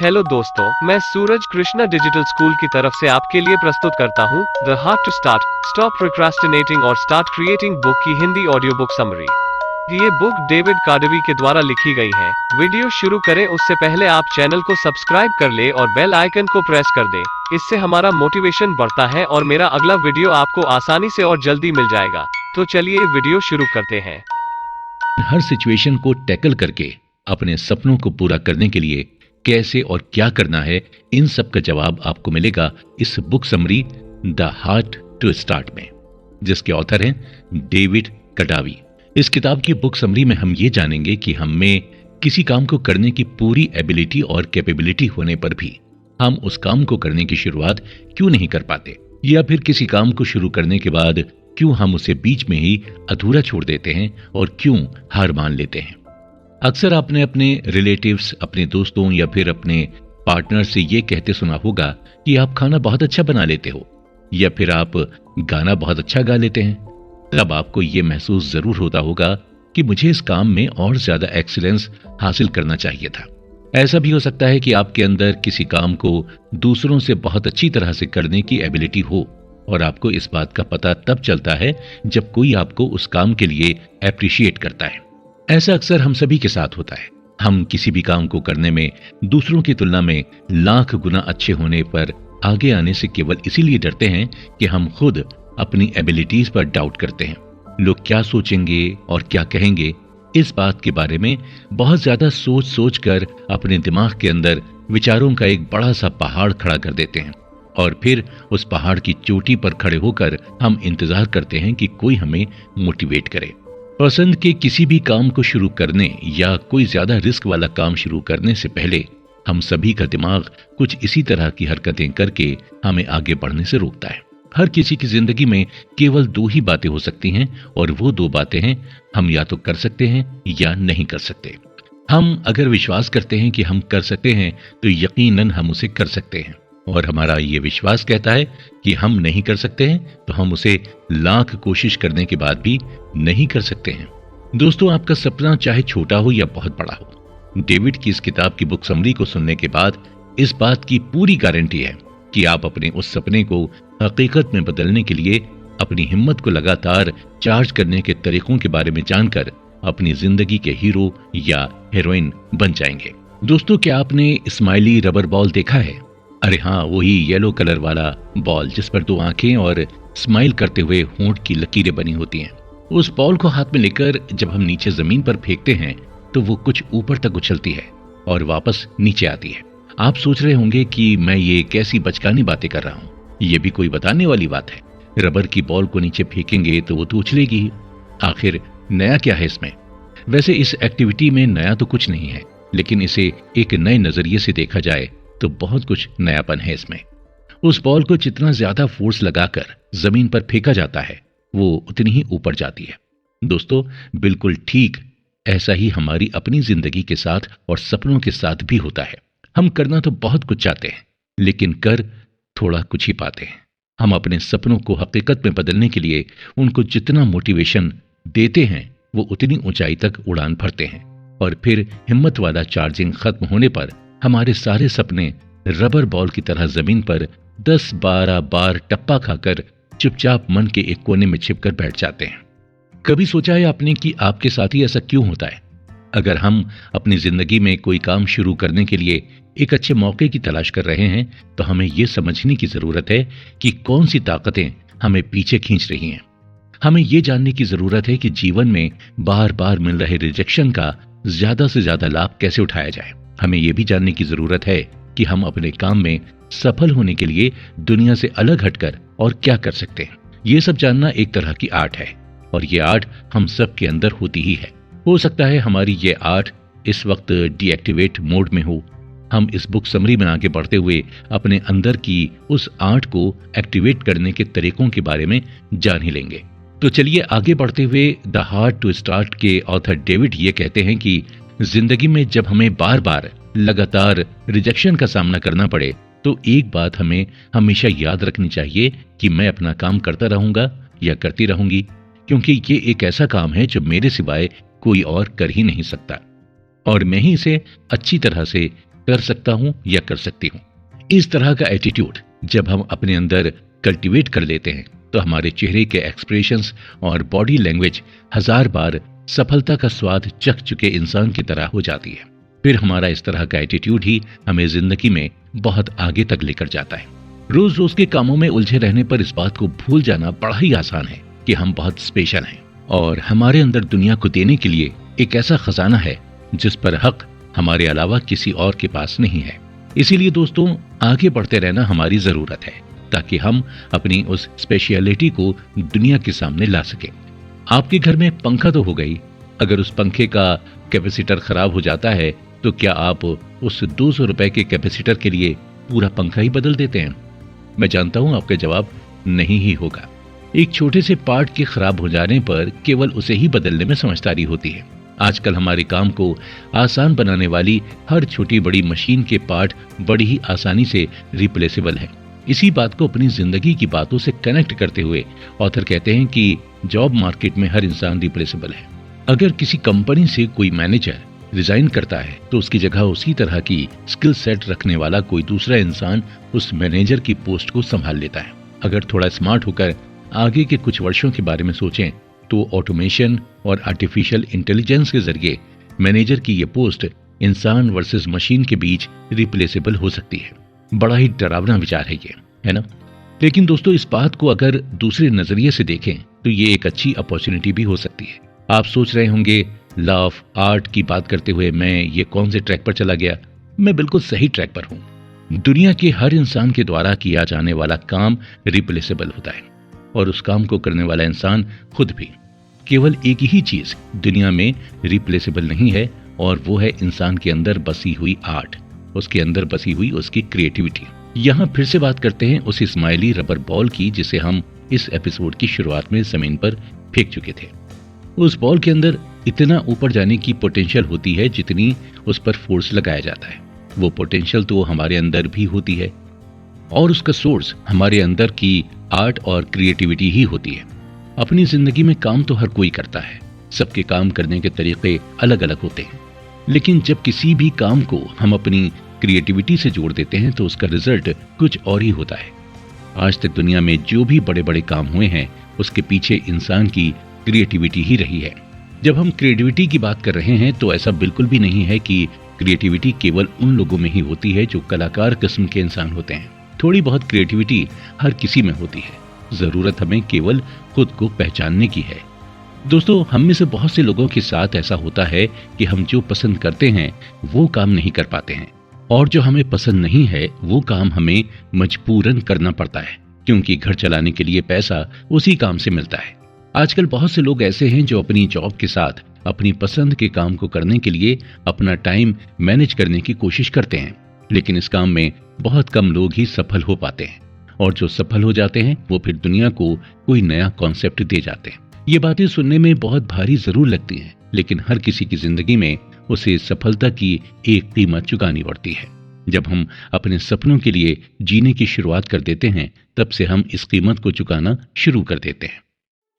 Hello दोस्तों, मैं सूरज Krishna digital school की तरफ से आपके लिए प्रस्तुत करता हूँ the heart to start stop procrastinating और स्टार्ट क्रिएटिंग बुक की हिंदी ऑडियो बुक समरी। ये बुक डेविड कार्डवी के द्वारा लिखी गई है। वीडियो शुरू करें उससे पहले आप चैनल को सब्सक्राइब कर ले और बेल आइकन को प्रेस कर दे। इससे हमारा मोटिवेशन बढ़ता है और मेरा अगला वीडियो आपको आसानी से और जल्दी मिल जाएगा। तो चलिए वीडियो शुरू करते हैं। हर सिचुएशन को टैकल करके अपने सपनों को पूरा करने के लिए कैसे और क्या करना है, इन सब का जवाब आपको मिलेगा इस book summary the heart to start में, जिसके ऑथर हैं डेविड कार्डवी। इस किताब की बुक समरी में हम ये जानेंगे कि हम में किसी काम को करने की पूरी एबिलिटी और कैपेबिलिटी होने पर भी हम उस काम को करने की शुरुआत क्यों नहीं कर पाते, या फिर किसी काम को शुरू करने के बाद क्यों हम उसे बीच में ही अधूरा छोड़ देते हैं और क्यों हार मान लेते हैं। अक्सर आपने अपने रिलेटिव्स, अपने दोस्तों या फिर अपने पार्टनर से ये कहते सुना होगा कि आप खाना बहुत अच्छा बना लेते हो, या फिर आप गाना बहुत अच्छा गा लेते हैं। तब आपको ये महसूस जरूर होता होगा कि मुझे इस काम में और ज्यादा एक्सीलेंस हासिल करना चाहिए था। ऐसा भी हो सकता है कि आपके अंदर किसी काम को दूसरों से बहुत अच्छी तरह से करने की एबिलिटी हो, और आपको इस बात का पता तब चलता है जब कोई आपको उस काम के लिए एप्रिशिएट करता है। ऐसा अक्सर हम सभी के साथ होता है। हम किसी भी काम को करने में दूसरों की तुलना में लाख गुना अच्छे होने पर आगे आने से केवल इसीलिए डरते हैं कि हम खुद अपनी एबिलिटीज पर डाउट करते हैं। लोग क्या सोचेंगे और क्या कहेंगे, इस बात के बारे में बहुत ज्यादा सोच सोच कर अपने दिमाग के अंदर विचारों का एक बड़ा सा पहाड़ खड़ा कर देते हैं, और फिर उस पहाड़ की चोटी पर खड़े होकर हम इंतजार करते हैं कि कोई हमें मोटिवेट करे। पसंद के किसी भी काम को शुरू करने या कोई ज्यादा रिस्क वाला काम शुरू करने से पहले हम सभी का दिमाग कुछ इसी तरह की हरकतें करके हमें आगे बढ़ने से रोकता है। हर किसी की जिंदगी में केवल दो ही बातें हो सकती हैं, और वो दो बातें हैं, हम या तो कर सकते हैं या नहीं कर सकते। हम अगर विश्वास करते हैं कि हम कर सकते हैं तो यकीनन हम उसे कर सकते हैं, और हमारा ये विश्वास कहता है कि हम नहीं कर सकते हैं तो हम उसे लाख कोशिश करने के बाद भी नहीं कर सकते हैं। दोस्तों, आपका सपना चाहे छोटा हो या बहुत बड़ा हो, डेविड की इस किताब की बुक समरी को सुनने के बाद इस बात की पूरी गारंटी है कि आप अपने उस सपने को हकीकत में बदलने के लिए अपनी हिम्मत को लगातार चार्ज करने के तरीकों के बारे में जानकर अपनी जिंदगी के हीरो या हीरोइन बन जाएंगे। दोस्तों, क्या आपने स्माइली रबर बॉल देखा है? अरे हाँ, वही येलो कलर वाला बॉल जिस पर दो आंखें और स्माइल करते हुए होंठ की लकीरें बनी होती हैं। उस बॉल को हाथ में लेकर जब हम नीचे जमीन पर फेंकते हैं तो वो कुछ ऊपर तक उछलती है और वापस नीचे आती है। आप सोच रहे होंगे कि मैं ये कैसी बचकानी बातें कर रहा हूँ, ये भी कोई बताने वाली बात है। रबर की बॉल को नीचे फेंकेंगे तो वो तो उछलेगी ही। आखिर नया क्या है इसमें? वैसे इस एक्टिविटी में नया तो कुछ नहीं है, लेकिन इसे एक नए नजरिए से देखा जाए तो बहुत कुछ नयापन है इसमें। उस बॉल को जितना ज्यादा फोर्स लगाकर जमीन पर फेंका जाता है वो उतनी ही ऊपर जाती है। दोस्तों, बिल्कुल ठीक ऐसा ही हमारी अपनी जिंदगी के साथ और सपनों के साथ भी होता है। हम करना तो बहुत कुछ चाहते हैं, लेकिन कर थोड़ा कुछ ही पाते हैं। हम अपने सपनों को हकीकत में बदलने के लिए उनको जितना मोटिवेशन देते हैं वो उतनी ऊंचाई तक उड़ान भरते हैं, और फिर हिम्मत वाला चार्जिंग खत्म होने पर हमारे सारे सपने रबर बॉल की तरह जमीन पर 10-12 बार टप्पा खाकर चुपचाप मन के एक कोने में छिपकर बैठ जाते हैं। कभी सोचा है आपने कि आपके साथ ही ऐसा क्यों होता है? अगर हम अपनी जिंदगी में कोई काम शुरू करने के लिए एक अच्छे मौके की तलाश कर रहे हैं तो हमें यह समझने की जरूरत है कि कौन सी ताकतें हमें पीछे खींच रही हैं। हमें यह जानने की जरूरत है कि जीवन में बार बार मिल रहे रिजेक्शन का ज्यादा से ज्यादा लाभ कैसे उठाया जाए। हमें यह भी जानने की जरूरत है कि हम अपने काम में सफल होने के लिए दुनिया से अलग हटकर और क्या कर सकते हैं। ये सब जानना एक तरह की आर्ट है, और ये आर्ट हम सब के अंदर होती ही है। हो सकता है हमारी ये आर्ट इस वक्त डीएक्टिवेट मोड में हो। हम इस बुक समरी में आगे बढ़ते हुए अपने अंदर की उस आर्ट को एक्टिवेट करने के तरीकों के बारे में जान ही लेंगे। तो चलिए आगे बढ़ते हुए द हार्ट टू स्टार्ट के ऑथर डेविड ये कहते हैं कि जिंदगी में जब हमें बार बार लगातार रिजेक्शन का सामना करना पड़े तो एक बात हमें हमेशा याद रखनी चाहिए कि मैं अपना काम करता रहूंगा या करती रहूंगी, क्योंकि ये एक ऐसा काम है जो मेरे सिवाय कोई और कर ही नहीं सकता, और मैं ही इसे अच्छी तरह से कर सकता हूं या कर सकती हूं। इस तरह का एटीट्यूड जब हम अपने अंदर कल्टीवेट कर लेते हैं तो हमारे चेहरे के एक्सप्रेशंस और बॉडी लैंग्वेज 1000 बार सफलता का स्वाद चख चुके इंसान की तरह हो जाती है। फिर हमारा इस तरह का एटीट्यूड ही हमें जिंदगी में बहुत आगे तक लेकर जाता है। रोज रोज के कामों में उलझे रहने पर इस बात को भूल जाना बड़ा ही आसान है कि हम बहुत स्पेशल हैं और हमारे अंदर दुनिया को देने के लिए एक ऐसा खजाना है जिस पर हक हमारे अलावा किसी और के पास नहीं है। इसीलिए दोस्तों, आगे बढ़ते रहना हमारी जरूरत है ताकि हम अपनी उस स्पेशलिटी को दुनिया के सामने ला सके। आपके घर में पंखा तो हो गई, अगर उस पंखे का कैपेसिटर खराब हो जाता है तो क्या आप उस 200 रुपए के कैपेसिटर के लिए पूरा पंखा ही बदल देते हैं? मैं जानता हूं आपका जवाब नहीं ही होगा। एक छोटे से पार्ट के खराब हो जाने पर केवल उसे ही बदलने में समझदारी होती है। आजकल हमारे काम को आसान बनाने वाली हर छोटी बड़ी मशीन के पार्ट बड़ी ही आसानी से रिप्लेसेबल है। इसी बात को अपनी जिंदगी की बातों से कनेक्ट करते हुए ऑथर कहते हैं कि जॉब मार्केट में हर इंसान रिप्लेसेबल है। अगर किसी कंपनी से कोई मैनेजर रिजाइन करता है तो उसकी जगह उसी तरह की स्किल सेट रखने वाला कोई दूसरा इंसान उस मैनेजर की पोस्ट को संभाल लेता है। अगर थोड़ा स्मार्ट होकर आगे के कुछ वर्षों के बारे में सोचें तो ऑटोमेशन और आर्टिफिशियल इंटेलिजेंस के जरिए मैनेजर की ये पोस्ट इंसान वर्सेस मशीन के बीच रिप्लेसेबल हो सकती है। बड़ा ही डरावना विचार है ये, है ना? लेकिन दोस्तों, इस बात को अगर दूसरे नजरिए से देखें तो ये एक अच्छी अपॉर्चुनिटी भी हो सकती है। आप सोच रहे होंगे, लॉ ऑफ आर्ट की बात करते हुए मैं ये कौन से ट्रैक पर चला गया? मैं बिल्कुल सही ट्रैक पर हूं। दुनिया के हर इंसान के द्वारा किया जाने वाला काम रिप्लेसेबल होता है और उस काम को करने वाला इंसान खुद भी। केवल एक ही चीज दुनिया में रिप्लेसेबल नहीं है और वो है इंसान के अंदर बसी हुई आर्ट, उसके अंदर बसी हुई उसकी क्रिएटिविटी। यहाँ फिर से बात करते हैं उस स्माइली रबर बॉल की जिसे हम इस एपिसोड की शुरुआत में जमीन पर फेंक चुके थे। उस बॉल के अंदर इतना ऊपर जाने की पोटेंशियल होती है जितनी उस पर फोर्स लगाया जाता है। वो पोटेंशियल तो हमारे अंदर भी होती है और उसका सोर्स हमारे अंदर की आर्ट और क्रिएटिविटी ही होती है। अपनी जिंदगी में काम तो हर कोई करता है, सबके काम करने के तरीके अलग अलग होते हैं, लेकिन जब किसी भी काम को हम अपनी क्रिएटिविटी से जोड़ देते हैं तो उसका रिजल्ट कुछ और ही होता है। आज तक दुनिया में जो भी बड़े बड़े काम हुए हैं उसके पीछे इंसान की क्रिएटिविटी ही रही है। जब हम क्रिएटिविटी की बात कर रहे हैं तो ऐसा बिल्कुल भी नहीं है कि क्रिएटिविटी केवल उन लोगों में ही होती है जो कलाकार किस्म के इंसान होते हैं। थोड़ी बहुत क्रिएटिविटी हर किसी में होती है, जरूरत हमें केवल खुद को पहचानने की है। दोस्तों, हम में से बहुत से लोगों के साथ ऐसा होता है कि हम जो पसंद करते हैं वो काम नहीं कर पाते हैं और जो हमें पसंद नहीं है वो काम हमें मजबूरन करना पड़ता है, क्योंकि घर चलाने के लिए पैसा उसी काम से मिलता है। आजकल बहुत से लोग ऐसे हैं जो अपनी जॉब के साथ अपनी पसंद के काम को करने के लिए अपना टाइम मैनेज करने की कोशिश करते हैं, लेकिन इस काम में बहुत कम लोग ही सफल हो पाते हैं और जो सफल हो जाते हैं वो फिर दुनिया को कोई नया कॉन्सेप्ट दे जाते हैं। ये बातें सुनने में बहुत भारी जरूर लगती हैं, लेकिन हर किसी की जिंदगी में उसे सफलता की एक कीमत चुकानी पड़ती है। जब हम अपने सपनों के लिए जीने की शुरुआत कर देते हैं तब से हम इस कीमत को चुकाना शुरू कर देते हैं।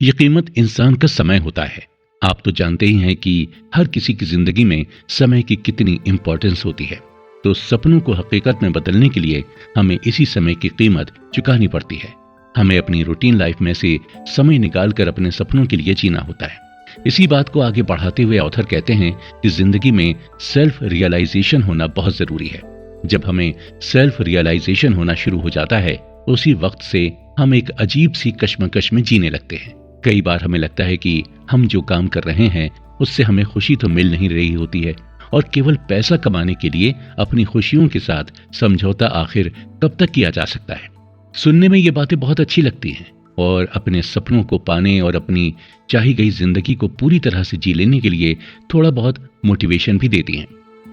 ये कीमत इंसान का समय होता है। आप तो जानते ही हैं कि हर किसी की जिंदगी में समय की कितनी इंपॉर्टेंस होती है, तो सपनों को हकीकत में बदलने के लिए हमें इसी समय की कीमत चुकानी पड़ती है। हमें अपनी रूटीन लाइफ में से समय निकालकर अपने सपनों के लिए जीना होता है। इसी बात को आगे बढ़ाते हुए ऑथर कहते हैं कि जिंदगी में सेल्फ रियलाइजेशन होना बहुत जरूरी है। जब हमें सेल्फ रियलाइजेशन होना शुरू हो जाता है उसी वक्त से हम एक अजीब सी कश्मकश में जीने लगते हैं। कई बार हमें लगता है कि हम जो काम कर रहे हैं उससे हमें खुशी तो मिल नहीं रही होती है और केवल पैसा कमाने के लिए अपनी खुशियों के साथ समझौता आखिर कब तक किया जा सकता है। सुनने में ये बातें बहुत अच्छी लगती हैं और अपने सपनों को पाने और अपनी चाही गई जिंदगी को पूरी तरह से जी लेने के लिए थोड़ा बहुत मोटिवेशन भी देती हैं।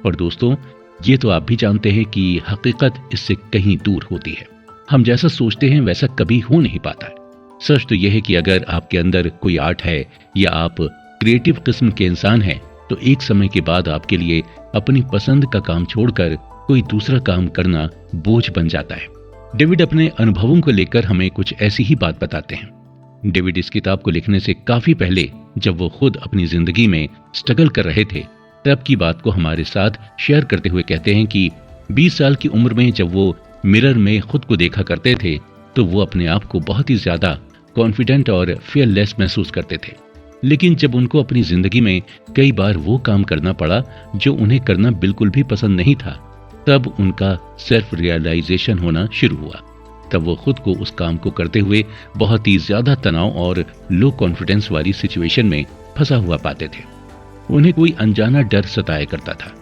और दोस्तों, ये तो आप भी जानते हैं कि हकीकत इससे कहीं दूर होती है। हम जैसा सोचते हैं वैसा कभी हो नहीं पाता। सच तो यह है कि अगर आपके अंदर कोई आर्ट है या आप क्रिएटिव किस्म के इंसान हैं तो एक समय के बाद आपके लिए अपनी पसंद का काम छोड़कर कोई दूसरा काम करना बोझ बन जाता है। डेविड अपने अनुभवों को लेकर हमें कुछ ऐसी ही बात बताते हैं। डेविड इस किताब को लिखने से काफी पहले जब वो खुद अपनी जिंदगी में स्ट्रगल कर रहे थे तब की बात को हमारे साथ शेयर करते हुए कहते हैं कि 20 साल की उम्र में जब वो मिरर में खुद को देखा करते थे तो वो अपने आप को बहुत ही ज्यादा कॉन्फिडेंट और फियरलेस महसूस करते थे। लेकिन जब उनको अपनी जिंदगी में कई बार वो काम करना पड़ा जो उन्हें करना बिल्कुल भी पसंद नहीं था, तब उनका सेल्फ रियलाइजेशन होना शुरू हुआ। तब वो खुद को उस काम को करते हुए बहुत ही ज्यादा तनाव और लो कॉन्फिडेंस वाली सिचुएशन में फंसा हुआ पाते थे। उन्हें कोई अनजाना डर सताया करता था।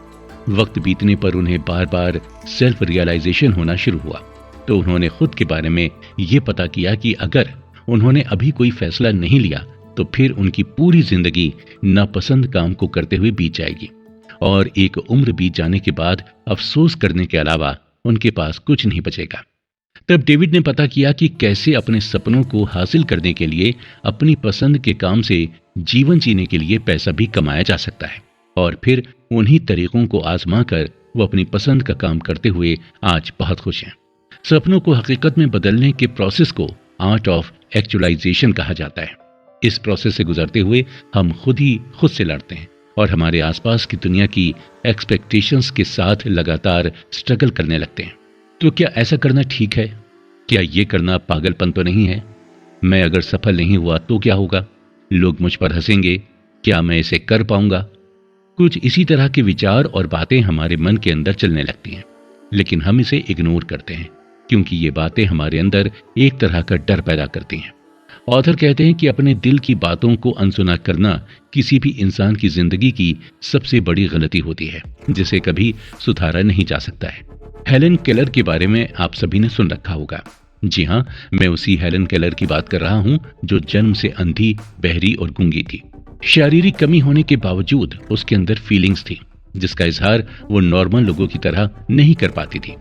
वक्त बीतने पर उन्हें बार बार सेल्फ रियलाइजेशन होना शुरू हुआ, तो उन्होंने खुद के बारे में ये पता किया कि अगर उन्होंने अभी कोई फैसला नहीं लिया तो फिर उनकी पूरी जिंदगी नापसंद काम को करते हुए बीत जाएगी और एक उम्र बीत जाने के बाद अफसोस करने के अलावा उनके पास कुछ नहीं बचेगा। तब डेविड ने पता किया कि कैसे अपने सपनों को हासिल करने के लिए अपनी पसंद के काम से जीवन जीने के लिए पैसा भी कमाया जा सकता है, और फिर उन्हीं तरीकों को आजमा कर वो अपनी पसंद का काम करते हुए आज बहुत खुश हैं। सपनों को हकीकत में बदलने के प्रोसेस को आर्ट ऑफ एक्चुअलाइजेशन कहा जाता है। इस प्रोसेस से गुजरते हुए हम खुद ही खुद से लड़ते हैं और हमारे आसपास की दुनिया की एक्सपेक्टेशंस के साथ लगातार स्ट्रगल करने लगते हैं। तो क्या ऐसा करना ठीक है? क्या ये करना पागलपन तो नहीं है? मैं अगर सफल नहीं हुआ तो क्या होगा? लोग मुझ पर हंसेंगे, क्या मैं इसे कर पाऊंगा? कुछ इसी तरह के विचार और बातें हमारे मन के अंदर चलने लगती हैं, लेकिन हम इसे इग्नोर करते हैं क्योंकि ये बातें हमारे अंदर एक तरह का डर पैदा करती हैं। ऑथर कहते हैं कि अपने दिल की बातों को अनसुना करना किसी भी इंसान की जिंदगी की सबसे बड़ी गलती होती है, जिसे कभी सुधारा नहीं जा सकता है। हेलन केलर के बारे में आप सभी ने सुन रखा होगा। जी हाँ, मैं उसी हेलन केलर की बात कर रहा हूँ जो जन्म से अंधी, बहरी और गूंगी थी। शारीरिक कमी होने के बावजूद उसके अंदर फीलिंग्स थी जिसका इजहार वो नॉर्मल लोगों की तरह नहीं कर पाती थी।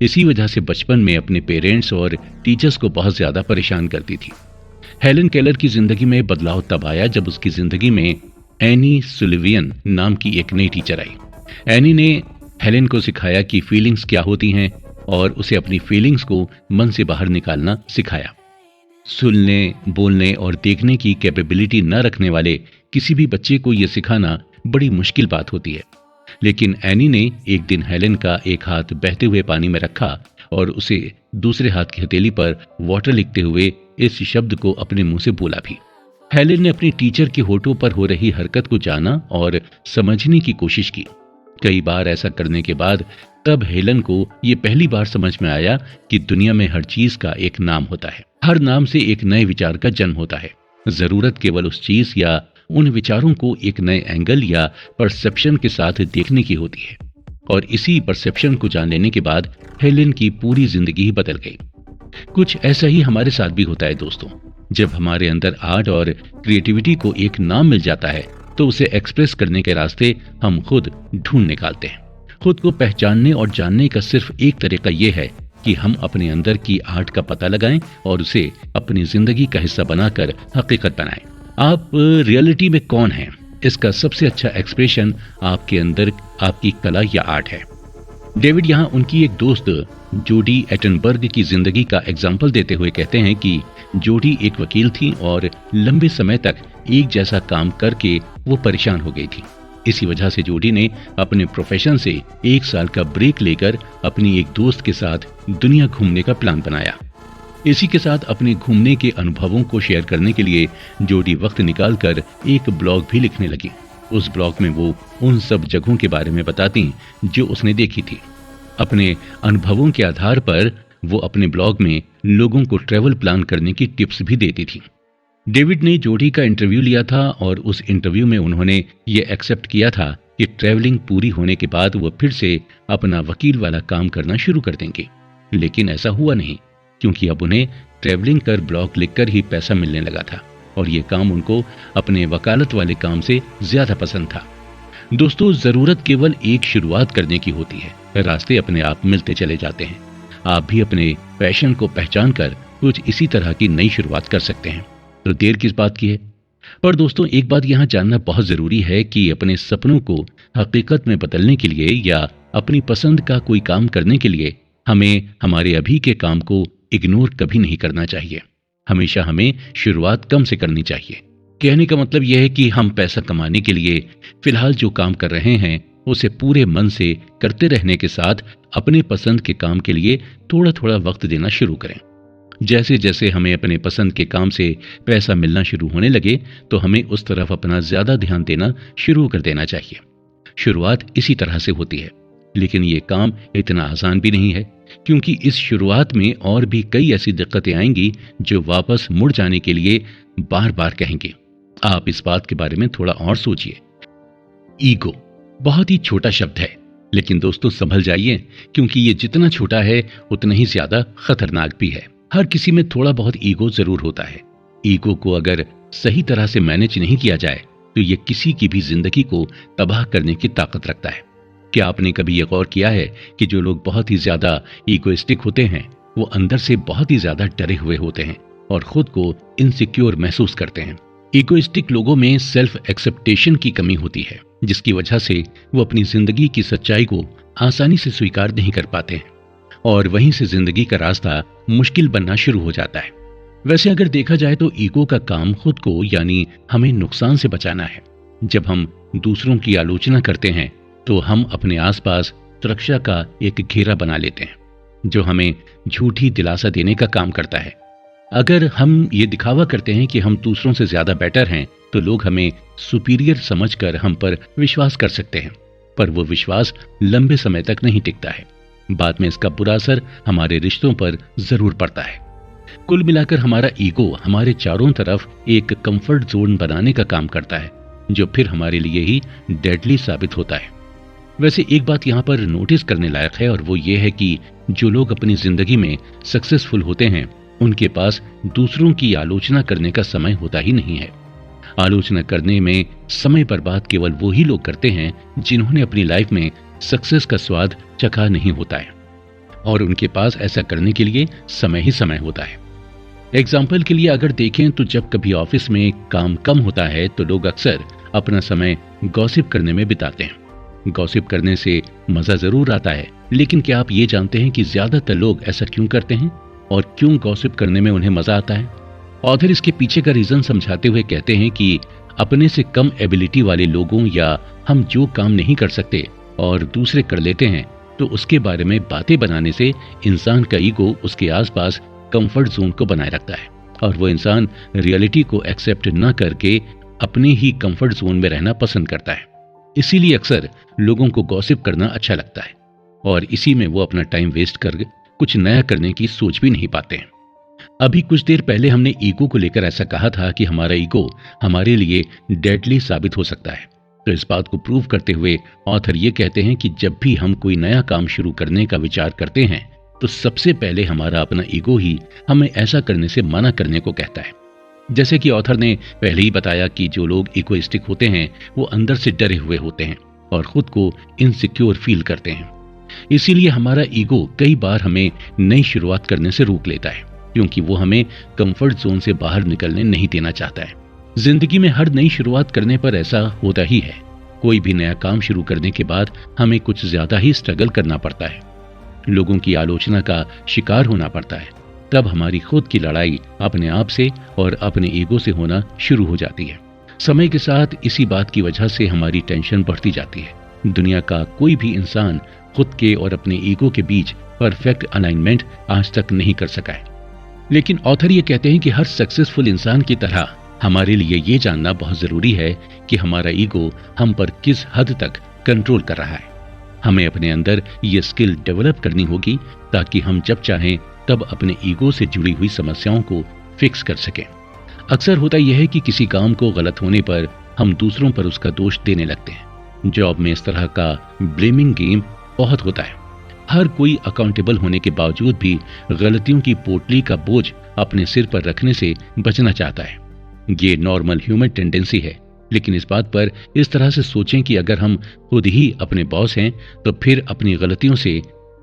इसी वजह से बचपन में अपने पेरेंट्स और टीचर्स को बहुत ज्यादा परेशान करती थी। हेलन केलर की जिंदगी में बदलाव तब आया जब उसकी जिंदगी में एनी सुलिवियन नाम की एक नई टीचर आई। एनी ने हेलन को सिखाया कि फीलिंग्स क्या होती हैं और उसे अपनी फीलिंग्स को मन से बाहर निकालना सिखाया। सुनने, बोलने और देखने की कैपेबिलिटी न रखने वाले किसी भी बच्चे को यह सिखाना बड़ी मुश्किल बात होती है। लेकिन एनी ने एक दिन हेलन का एक हाथ बहते हुए पानी में रखा और उसे दूसरे हाथ की हथेली पर वाटर लिखते हुए इस शब्द को अपने मुंह से बोला भी। हेलन ने अपनी टीचर के होठों पर हो रही हरकत को जाना और समझने की कोशिश की। कई बार ऐसा करने के बाद तब हेलन को ये पहली बार समझ में आया कि दुनिया में हर चीज का एक नाम होता है। हर नाम से एक नए विचार का जन्म होता है। जरूरत केवल उस चीज या उन विचारों को एक नए एंगल या परसेप्शन के साथ देखने की होती है, और इसी परसेप्शन को जान लेने के बाद हेलन की पूरी जिंदगी ही बदल गई। कुछ ऐसा ही हमारे साथ भी होता है दोस्तों। जब हमारे अंदर आर्ट और क्रिएटिविटी को एक नाम मिल जाता है तो उसे एक्सप्रेस करने के रास्ते हम खुद ढूंढ निकालते हैं। खुद को पहचानने और जानने का सिर्फ एक तरीका यह है कि हम अपने अंदर की आर्ट का पता लगाएं और उसे अपनी जिंदगी का हिस्सा बनाकर हकीकत बनाएं। आप रियलिटी में कौन हैं, इसका सबसे अच्छा एक्सप्रेशन आपके अंदर आपकी कला या आर्ट है। डेविड यहाँ उनकी एक दोस्त जोडी एटनबर्ग की जिंदगी का एग्जाम्पल देते हुए कहते हैं कि जोडी एक वकील थी और लंबे समय तक एक जैसा काम करके वो परेशान हो गई थी। इसी वजह से जोडी ने अपने प्रोफेशन से 1 साल का ब्रेक लेकर अपनी एक दोस्त के साथ दुनिया घूमने का प्लान बनाया। इसी के साथ अपने घूमने के अनुभवों को शेयर करने के लिए जोडी वक्त निकालकर एक ब्लॉग भी लिखने लगी। उस ब्लॉग में वो उन सब जगहों के बारे में बताती जो उसने देखी थी। अपने अनुभवों के आधार पर वो अपने ब्लॉग में लोगों को ट्रैवल प्लान करने की टिप्स भी देती थी। डेविड ने जोडी का इंटरव्यू लिया था और उस इंटरव्यू में उन्होंने ये एक्सेप्ट किया था कि ट्रैवलिंग पूरी होने के बाद वो फिर से अपना वकील वाला काम करना शुरू कर देंगे। लेकिन ऐसा हुआ नहीं, क्योंकि अब उन्हें ट्रैवलिंग कर ब्लॉग लिखकर ही पैसा मिलने लगा था और ये काम उनको अपने वकालत वाले काम से ज्यादा पसंद था। दोस्तों, जरूरत केवल एक शुरुआत करने की होती है, रास्ते अपने आप मिलते चले जाते हैं। आप भी अपने पैशन को पहचान कर कुछ इसी तरह की नई शुरुआत कर सकते हैं, तो देर किस बात की है। पर दोस्तों, एक बात यहाँ जानना बहुत जरूरी है कि अपने सपनों को हकीकत में बदलने के लिए या अपनी पसंद का कोई काम करने के लिए हमें हमारे अभी के काम को इग्नोर कभी नहीं करना चाहिए। हमेशा हमें शुरुआत कम से करनी चाहिए। कहने का मतलब यह है कि हम पैसा कमाने के लिए फिलहाल जो काम कर रहे हैं उसे पूरे मन से करते रहने के साथ अपने पसंद के काम के लिए थोड़ा थोड़ा वक्त देना शुरू करें। जैसे जैसे हमें अपने पसंद के काम से पैसा मिलना शुरू होने लगे तो हमें उस तरफ अपना ज्यादा ध्यान देना शुरू कर देना चाहिए। शुरुआत इसी तरह से होती है, लेकिन ये काम इतना आसान भी नहीं है, क्योंकि इस शुरुआत में और भी कई ऐसी दिक्कतें आएंगी जो वापस मुड़ जाने के लिए बार बार कहेंगे। आप इस बात के बारे में थोड़ा और सोचिए। ईगो बहुत ही छोटा शब्द है, लेकिन दोस्तों संभल जाइए, क्योंकि ये जितना छोटा है उतना ही ज्यादा खतरनाक भी है। हर किसी में थोड़ा बहुत ईगो जरूर होता है। ईगो को अगर सही तरह से मैनेज नहीं किया जाए तो ये किसी की भी जिंदगी को तबाह करने की ताकत रखता है। क्या आपने कभी ये गौर किया है कि जो लोग बहुत ही ज्यादा ईगोइस्टिक होते हैं वो अंदर से बहुत ही ज्यादा डरे हुए होते हैं और खुद को इनसिक्योर महसूस करते हैं। ईगोइस्टिक लोगों में सेल्फ एक्सेप्टेशन की कमी होती है, जिसकी वजह से वो अपनी जिंदगी की सच्चाई को आसानी से स्वीकार नहीं कर पाते हैं और वहीं से जिंदगी का रास्ता मुश्किल बनना शुरू हो जाता है। वैसे अगर देखा जाए तो ईगो का काम खुद को यानी हमें नुकसान से बचाना है। जब हम दूसरों की आलोचना करते हैं तो हम अपने आसपास सुरक्षा का एक घेरा बना लेते हैं, जो हमें झूठी दिलासा देने का काम करता है। अगर हम ये दिखावा करते हैं कि हम दूसरों से ज्यादा बेटर हैं तो लोग हमें सुपीरियर समझकर हम पर विश्वास कर सकते हैं, पर वो विश्वास लंबे समय तक नहीं टिकता है। बाद में इसका बुरा असर हमारे रिश्तों पर जरूर पड़ता है। कुल मिलाकर हमारा ईगो हमारे चारों तरफ एक कंफर्ट जोन बनाने का काम करता है, जो फिर हमारे लिए ही डेडली साबित होता है। वैसे एक बात यहाँ पर नोटिस करने लायक है, और वो ये है कि जो लोग अपनी जिंदगी में सक्सेसफुल होते हैं उनके पास दूसरों की आलोचना करने का समय होता ही नहीं है। आलोचना करने में समय बर्बाद केवल वो ही लोग करते हैं जिन्होंने अपनी लाइफ में सक्सेस का स्वाद चखा नहीं होता है, और उनके पास ऐसा करने के लिए समय ही समय होता है। एग्जाम्पल के लिए अगर देखें तो जब कभी ऑफिस में काम कम होता है तो लोग अक्सर अपना समय गॉसिप करने में बिताते हैं। गॉसिप करने से मजा जरूर आता है, लेकिन क्या आप ये जानते हैं कि ज्यादातर लोग ऐसा क्यों करते हैं और क्यों गॉसिप करने में उन्हें मजा आता है? ऑथर इसके पीछे का रीजन समझाते हुए कहते हैं कि अपने से कम एबिलिटी वाले लोगों या हम जो काम नहीं कर सकते और दूसरे कर लेते हैं तो उसके बारे में बातें बनाने से इंसान का ईगो उसके आसपास कंफर्ट जोन को बनाए रखता है, और वो इंसान रियलिटी को एक्सेप्ट न करके अपने ही कंफर्ट जोन में रहना पसंद करता है। इसीलिए अक्सर लोगों को गॉसिप करना अच्छा लगता है और इसी में वो अपना टाइम वेस्ट कर कुछ नया करने की सोच भी नहीं पाते हैं। अभी कुछ देर पहले हमने ईगो को लेकर ऐसा कहा था कि हमारा ईगो हमारे लिए डेडली साबित हो सकता है। तो इस बात को प्रूव करते हुए ऑथर ये कहते हैं कि जब भी हम कोई नया काम शुरू करने का विचार करते हैं तो सबसे पहले हमारा अपना ईगो ही हमें ऐसा करने से मना करने को कहता है। जैसे कि ऑथर ने पहले ही बताया कि जो लोग इगोइस्टिक होते हैं वो अंदर से डरे हुए होते हैं और खुद को इनसिक्योर फील करते हैं। इसीलिए हमारा ईगो कई बार हमें नई शुरुआत करने से रोक लेता है, क्योंकि वो हमें कंफर्ट जोन से बाहर निकलने नहीं देना चाहता है। जिंदगी में हर नई शुरुआत करने पर ऐसा होता ही है। कोई भी नया काम शुरू करने के बाद हमें कुछ ज्यादा ही स्ट्रगल करना पड़ता है, लोगों की आलोचना का शिकार होना पड़ता है। तब हमारी खुद की लड़ाई अपने आप से और अपने ईगो से होना शुरू हो जाती है। समय के साथ इसी बात की वजह से हमारी टेंशन बढ़ती जाती है। दुनिया का कोई भी इंसान खुद के और अपने ईगो के बीच परफेक्ट अलाइनमेंट आज तक नहीं कर सका है। लेकिन ऑथर ये कहते हैं कि हर सक्सेसफुल इंसान की तरह हमारे लिए ये जानना बहुत जरूरी है कि हमारा ईगो हम पर किस हद तक कंट्रोल कर रहा है। हमें अपने अंदर ये स्किल डेवलप करनी होगी ताकि हम जब चाहें तब अपने ईगो से जुड़ी हुई समस्याओं को फिक्स कर सकें। अक्सर होता यह है कि किसी काम को गलत होने पर हम दूसरों पर उसका दोष देने लगते हैं। जॉब में इस तरह का ब्लेमिंग गेम बहुत होता है। हर कोई अकाउंटेबल होने के बावजूद भी गलतियों की पोटली का बोझ अपने सिर पर रखने से बचना चाहता है। ये नॉर्मल ह्यूमन टेंडेंसी है, लेकिन इस बात पर इस तरह से सोचें कि अगर हम खुद ही अपने बॉस हैं तो फिर अपनी गलतियों से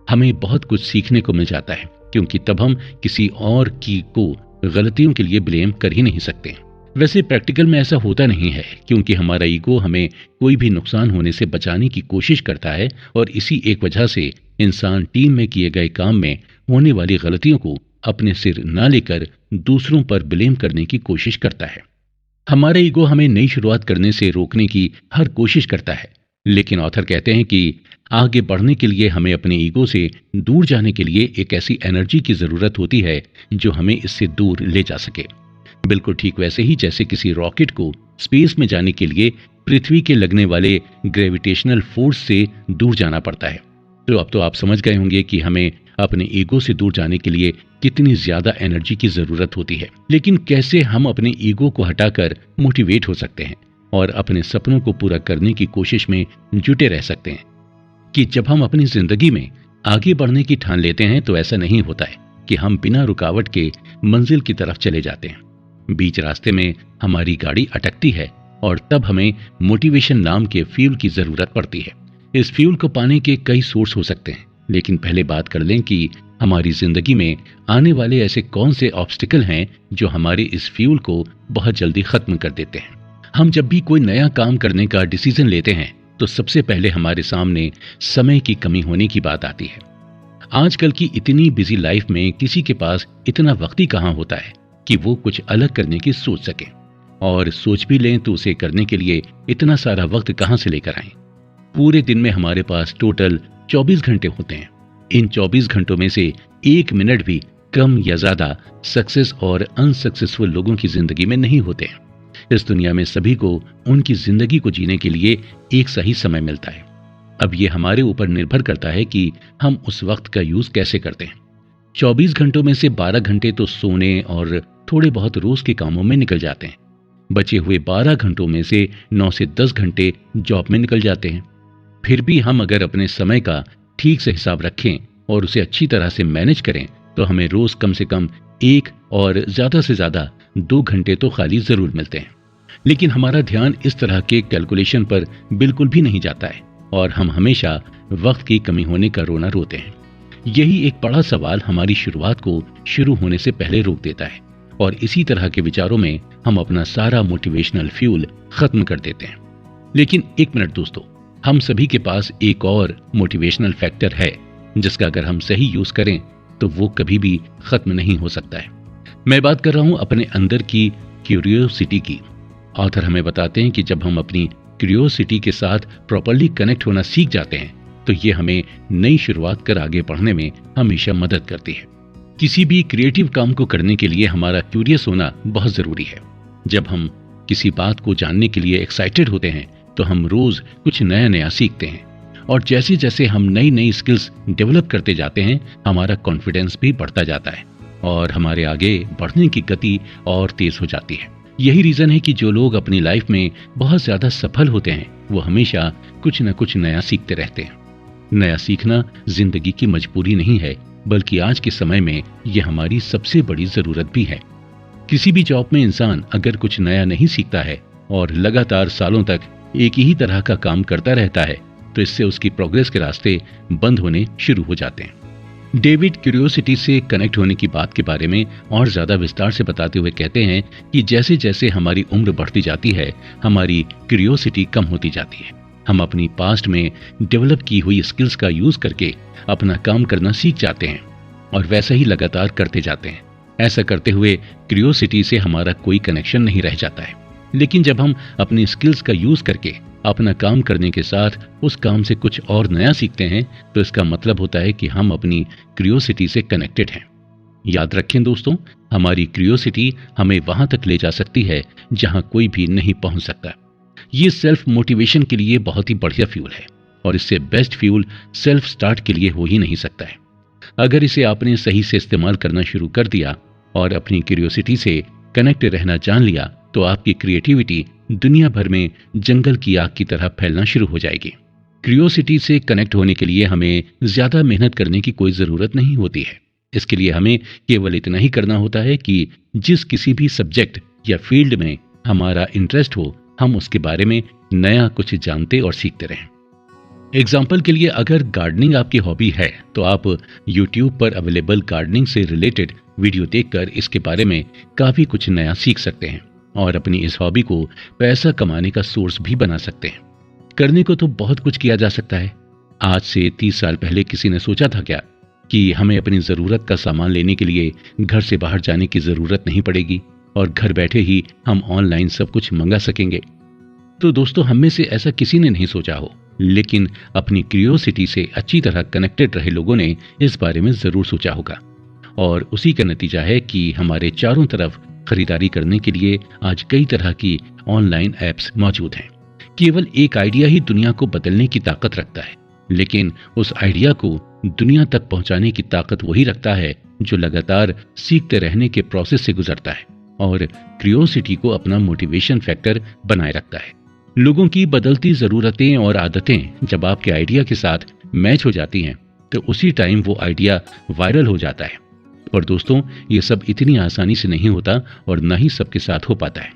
हमें बहुत कुछ सीखने को मिल जाता है, क्योंकि तब हम किसी और की को गलतियों के लिए ब्लेम कर ही नहीं सकते। वैसे प्रैक्टिकल में ऐसा होता नहीं है, क्योंकि हमारा ईगो हमें कोई भी नुकसान होने से बचाने की कोशिश करता है और इसी एक वजह से इंसान टीम में किए गए काम में होने वाली गलतियों को अपने सिर न लेकर दूसरों पर ब्लेम करने की कोशिश करता है। हमारा ईगो हमें नई शुरुआत करने से रोकने की हर कोशिश करता है, लेकिन ऑथर कहते हैं कि आगे बढ़ने के लिए हमें अपने ईगो से दूर जाने के लिए एक ऐसी एनर्जी की जरूरत होती है जो हमें इससे दूर ले जा सके। बिल्कुल ठीक वैसे ही जैसे किसी रॉकेट को स्पेस में जाने के लिए पृथ्वी के लगने वाले ग्रेविटेशनल फोर्स से दूर जाना पड़ता है। तो अब तो आप समझ गए होंगे कि हमें अपने ईगो से दूर जाने के लिए कितनी ज्यादा एनर्जी की जरूरत होती है। लेकिन कैसे हम अपने ईगो को हटाकर मोटिवेट हो सकते हैं और अपने सपनों को पूरा करने की कोशिश में जुटे रह सकते हैं? कि जब हम अपनी जिंदगी में आगे बढ़ने की ठान लेते हैं तो ऐसा नहीं होता है कि हम बिना रुकावट के मंजिल की तरफ चले जाते हैं। बीच रास्ते में हमारी गाड़ी अटकती है और तब हमें मोटिवेशन नाम के फ्यूल की जरूरत पड़ती है। इस फ्यूल को पाने के कई सोर्स हो सकते हैं, लेकिन पहले बात कर लें कि हमारी जिंदगी में आने वाले ऐसे कौन से ऑब्स्टिकल हैं जो हमारे इस फ्यूल को बहुत जल्दी खत्म कर देते हैं। हम जब भी कोई नया काम करने का डिसीजन लेते हैं तो सबसे पहले हमारे सामने समय की कमी होने की बात आती है। आजकल की इतनी बिजी लाइफ में किसी के पास इतना वक्त ही कहाँ होता है कि वो कुछ अलग करने की सोच सके, और सोच भी लें तो उसे करने के लिए इतना सारा वक्त कहाँ से लेकर आएं। पूरे दिन में हमारे पास टोटल 24 घंटे होते हैं। इन 24 घंटों में से 1 मिनट भी कम या ज्यादा सक्सेस और अनसक्सेसफुल लोगों की जिंदगी में नहीं होते हैं। इस दुनिया में सभी को उनकी जिंदगी को जीने के लिए एक सही समय मिलता है। अब ये हमारे ऊपर निर्भर करता है कि हम उस वक्त का यूज कैसे करते हैं। 24 घंटों में से 12 घंटे तो सोने और थोड़े बहुत रोज के कामों में निकल जाते हैं। बचे हुए 12 घंटों में से 9 से 10 घंटे जॉब में निकल जाते हैं। फिर भी हम अगर अपने समय का ठीक से हिसाब रखें और उसे अच्छी तरह से मैनेज करें तो हमें रोज कम से कम 1 और ज्यादा से ज्यादा 2 घंटे तो खाली जरूर मिलते हैं। लेकिन हमारा ध्यान इस तरह के कैलकुलेशन पर बिल्कुल भी नहीं जाता है और हम हमेशा वक्त की कमी होने का रोना रोते हैं। यही एक बड़ा सवाल हमारी शुरुआत को शुरू होने से पहले रोक देता है और इसी तरह के विचारों में हम अपना सारा मोटिवेशनल फ्यूल खत्म कर देते हैं। लेकिन एक मिनट दोस्तों, हम सभी के पास एक और मोटिवेशनल फैक्टर है जिसका अगर हम सही यूज करें तो वो कभी भी खत्म नहीं हो सकता है। मैं बात कर रहा हूं अपने अंदर की क्यूरियोसिटी की। ऑथर हमें बताते हैं कि जब हम अपनी क्यूरियोसिटी के साथ प्रॉपर्ली कनेक्ट होना सीख जाते हैं तो ये हमें नई शुरुआत कर आगे बढ़ने में हमेशा मदद करती है। किसी भी क्रिएटिव काम को करने के लिए हमारा क्यूरियस होना बहुत जरूरी है। जब हम किसी बात को जानने के लिए एक्साइटेड होते हैं तो हम रोज कुछ नया नया सीखते हैं और जैसे जैसे हम नई नई स्किल्स डेवलप करते जाते हैं हमारा कॉन्फिडेंस भी बढ़ता जाता है और हमारे आगे बढ़ने की गति और तेज हो जाती है। यही रीजन है कि जो लोग अपनी लाइफ में बहुत ज्यादा सफल होते हैं वो हमेशा कुछ न कुछ नया सीखते रहते हैं। नया सीखना जिंदगी की मजबूरी नहीं है, बल्कि आज के समय में यह हमारी सबसे बड़ी जरूरत भी है। किसी भी जॉब में इंसान अगर कुछ नया नहीं सीखता है और लगातार सालों तक एक ही तरह का काम करता रहता है तो इससे उसकी प्रोग्रेस के रास्ते बंद होने शुरू हो जाते हैं। डेविड क्यूरियोसिटी से कनेक्ट होने की बात के बारे में और ज्यादा विस्तार से बताते हुए कहते हैं कि जैसे जैसे हमारी उम्र बढ़ती जाती है हमारी क्यूरियोसिटी कम होती जाती है। हम अपनी पास्ट में डेवलप की हुई स्किल्स का यूज करके अपना काम करना सीख जाते हैं और वैसा ही लगातार करते जाते हैं। ऐसा करते हुए क्यूरियोसिटी से हमारा कोई कनेक्शन नहीं रह जाता है। लेकिन जब हम अपनी स्किल्स का यूज करके अपना काम करने के साथ उस काम से कुछ और नया सीखते हैं तो इसका मतलब होता है कि हम अपनी क्यूरियोसिटी से कनेक्टेड हैं। याद रखें दोस्तों, हमारी क्यूरियोसिटी हमें वहां तक ले जा सकती है जहां कोई भी नहीं पहुंच सकता। ये सेल्फ मोटिवेशन के लिए बहुत ही बढ़िया फ्यूल है और इससे बेस्ट फ्यूल सेल्फ स्टार्ट के लिए हो ही नहीं सकता है। अगर इसे आपने सही से इस्तेमाल करना शुरू कर दिया और अपनी क्यूरियोसिटी से कनेक्ट रहना जान लिया तो आपकी क्रिएटिविटी दुनिया भर में जंगल की आग की तरह फैलना शुरू हो जाएगी। क्यूरियोसिटी से कनेक्ट होने के लिए हमें ज्यादा मेहनत करने की कोई जरूरत नहीं होती है। इसके लिए हमें केवल इतना ही करना होता है कि जिस किसी भी सब्जेक्ट या फील्ड में हमारा इंटरेस्ट हो हम उसके बारे में नया कुछ जानते और सीखते रहें। एग्जाम्पल के लिए अगर गार्डनिंग आपकी हॉबी है तो आप YouTube पर अवेलेबल गार्डनिंग से रिलेटेड वीडियो देखकर इसके बारे में काफी कुछ नया सीख सकते हैं और अपनी इस हॉबी को पैसा कमाने का सोर्स भी बना सकते हैं। करने को तो बहुत कुछ किया जा सकता है। आज से 30 साल पहले किसी ने सोचा था क्या कि हमें अपनी जरूरत का सामान लेने के लिए घर से बाहर जाने की जरूरत नहीं पड़ेगी और घर बैठे ही हम ऑनलाइन सब कुछ मंगा सकेंगे। तो दोस्तों, हम में से ऐसा किसी ने नहीं सोचा हो लेकिन अपनी क्यूरियोसिटी से अच्छी तरह कनेक्टेड रहे लोगों ने इस बारे में जरूर सोचा होगा, और उसी का नतीजा है कि हमारे चारों तरफ खरीदारी करने के लिए आज कई तरह की ऑनलाइन ऐप्स मौजूद हैं। केवल एक आइडिया ही दुनिया को बदलने की ताकत रखता है, लेकिन उस आइडिया को दुनिया तक पहुंचाने की ताकत वही रखता है जो लगातार सीखते रहने के प्रोसेस से गुजरता है और क्यूरियोसिटी को अपना मोटिवेशन फैक्टर बनाए रखता है। लोगों की बदलती जरूरतें और आदतें जब आपके आइडिया के साथ मैच हो जाती हैं तो उसी टाइम वो आइडिया वायरल हो जाता है। और दोस्तों, ये सब इतनी आसानी से नहीं होता और न ही सबके साथ हो पाता है।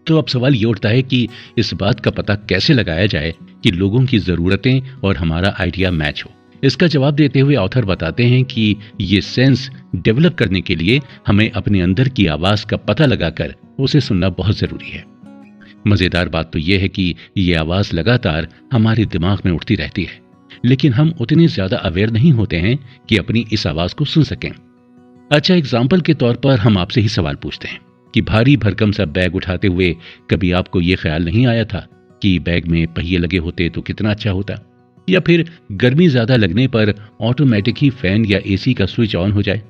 तो अब सवाल ये उठता है कि इस बात का पता कैसे लगाया जाए कि लोगों की जरूरतें और हमारा आइडिया मैच हो। इसका जवाब देते हुए ऑथर बताते हैं कि ये सेंस डेवलप करने के लिए हमें अपने अंदर की आवाज का पता लगाकर उसे सुनना बहुत जरूरी है। मजेदार बात तो यह है कि ये आवाज लगातार हमारे दिमाग में उठती रहती है, लेकिन हम उतने ज्यादा अवेयर नहीं होते हैं कि अपनी इस आवाज को सुन सकें। अच्छा, एग्जाम्पल के तौर पर हम आपसे ही सवाल पूछते हैं कि भारी भरकम सा बैग उठाते हुए कभी आपको ये ख्याल नहीं आया था कि बैग में पहिए लगे होते तो कितना अच्छा होता, या फिर गर्मी ज्यादा लगने पर ऑटोमेटिक ही फैन या एसी का स्विच ऑन हो जाए?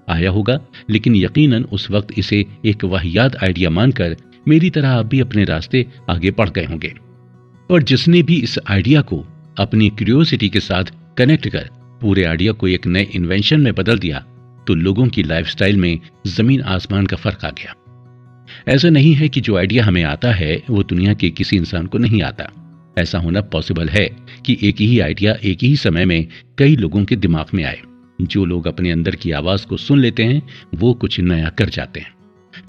आया होगा, लेकिन यकीनन उस वक्त इसे एक वाहियात आइडिया मानकर मेरी तरह आप भी अपने रास्ते आगे बढ़ गए होंगे। और जिसने भी इस आइडिया को अपनी क्यूरियोसिटी के साथ कनेक्ट कर पूरे आइडिया को एक नए इन्वेंशन में बदल दिया, तो लोगों की लाइफस्टाइल में जमीन आसमान का फर्क आ गया। ऐसा नहीं है कि जो आइडिया हमें आता है वो दुनिया के किसी इंसान को नहीं आता। ऐसा होना पॉसिबल है कि एक ही आइडिया एक ही समय में कई लोगों के दिमाग में आए। जो लोग अपने अंदर की आवाज को सुन लेते हैं वो कुछ नया कर जाते हैं।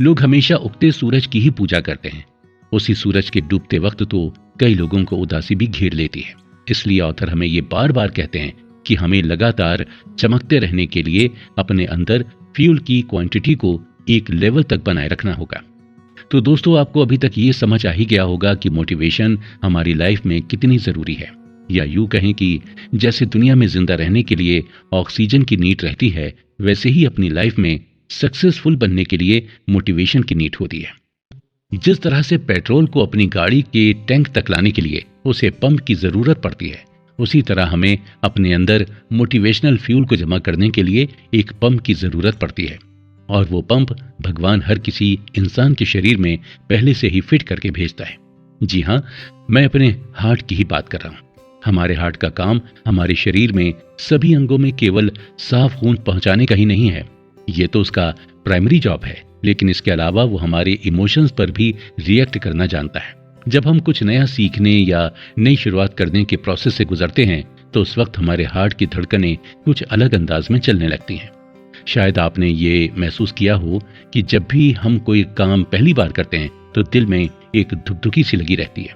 लोग हमेशा उगते सूरज की ही पूजा करते हैं। उसी सूरज के डूबते वक्त तो कई लोगों को उदासी भी घेर लेती है। इसलिए ऑथर हमें ये बार बार कहते हैं कि हमें लगातार चमकते रहने के लिए अपने अंदर फ्यूल की क्वांटिटी को एक लेवल तक बनाए रखना होगा। तो दोस्तों, आपको अभी तक ये समझ आ ही गया होगा कि मोटिवेशन हमारी लाइफ में कितनी जरूरी है, या यूं कहें कि जैसे दुनिया में जिंदा रहने के लिए ऑक्सीजन की नीड रहती है, वैसे ही अपनी लाइफ में सक्सेसफुल बनने के लिए मोटिवेशन की नीड होती है। जिस तरह से पेट्रोल को अपनी गाड़ी के टैंक तक लाने के लिए उसे पंप की जरूरत पड़ती है, उसी तरह हमें अपने अंदर मोटिवेशनल फ्यूल को जमा करने के लिए एक पंप की जरूरत पड़ती है। और वो पंप भगवान हर किसी इंसान के शरीर में पहले से ही फिट करके भेजता है। जी हाँ, मैं अपने हार्ट की ही बात कर रहा हूँ। हमारे हार्ट का काम हमारे शरीर में सभी अंगों में केवल साफ खून पहुंचाने का ही नहीं है, ये तो उसका प्राइमरी जॉब है, लेकिन इसके अलावा वो हमारे इमोशंस पर भी रिएक्ट करना जानता है। जब हम कुछ नया सीखने या नई शुरुआत करने के प्रोसेस से गुजरते हैं तो उस वक्त हमारे हार्ट की धड़कनें कुछ अलग अंदाज में चलने लगती हैं। शायद आपने ये महसूस किया हो कि जब भी हम कोई काम पहली बार करते हैं तो दिल में एक धुकधुकी सी लगी रहती है।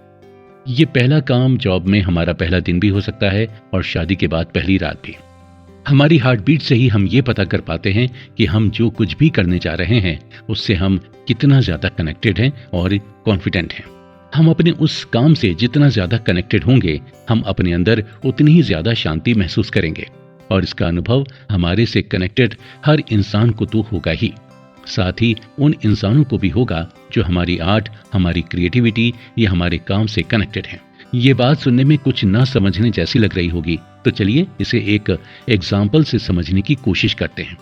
ये पहला काम जॉब में हमारा पहला दिन भी हो सकता है और शादी के बाद पहली रात भी। हमारी हार्ट बीट से ही हम ये पता कर पाते हैं कि हम जो कुछ भी करने जा रहे हैं उससे हम कितना ज्यादा कनेक्टेड हैं और कॉन्फिडेंट हैं। हम अपने उस काम से जितना ज्यादा कनेक्टेड होंगे, हम अपने अंदर उतनी ही ज्यादा शांति महसूस करेंगे, और इसका अनुभव हमारे से कनेक्टेड हर इंसान को तो होगा ही, साथ ही उन इंसानों को भी होगा जो हमारी आर्ट, हमारी क्रिएटिविटी या हमारे काम से कनेक्टेड हैं। ये बात सुनने में कुछ ना समझने जैसी लग रही होगी, तो चलिए इसे एक एग्जाम्पल से समझने की कोशिश करते हैं।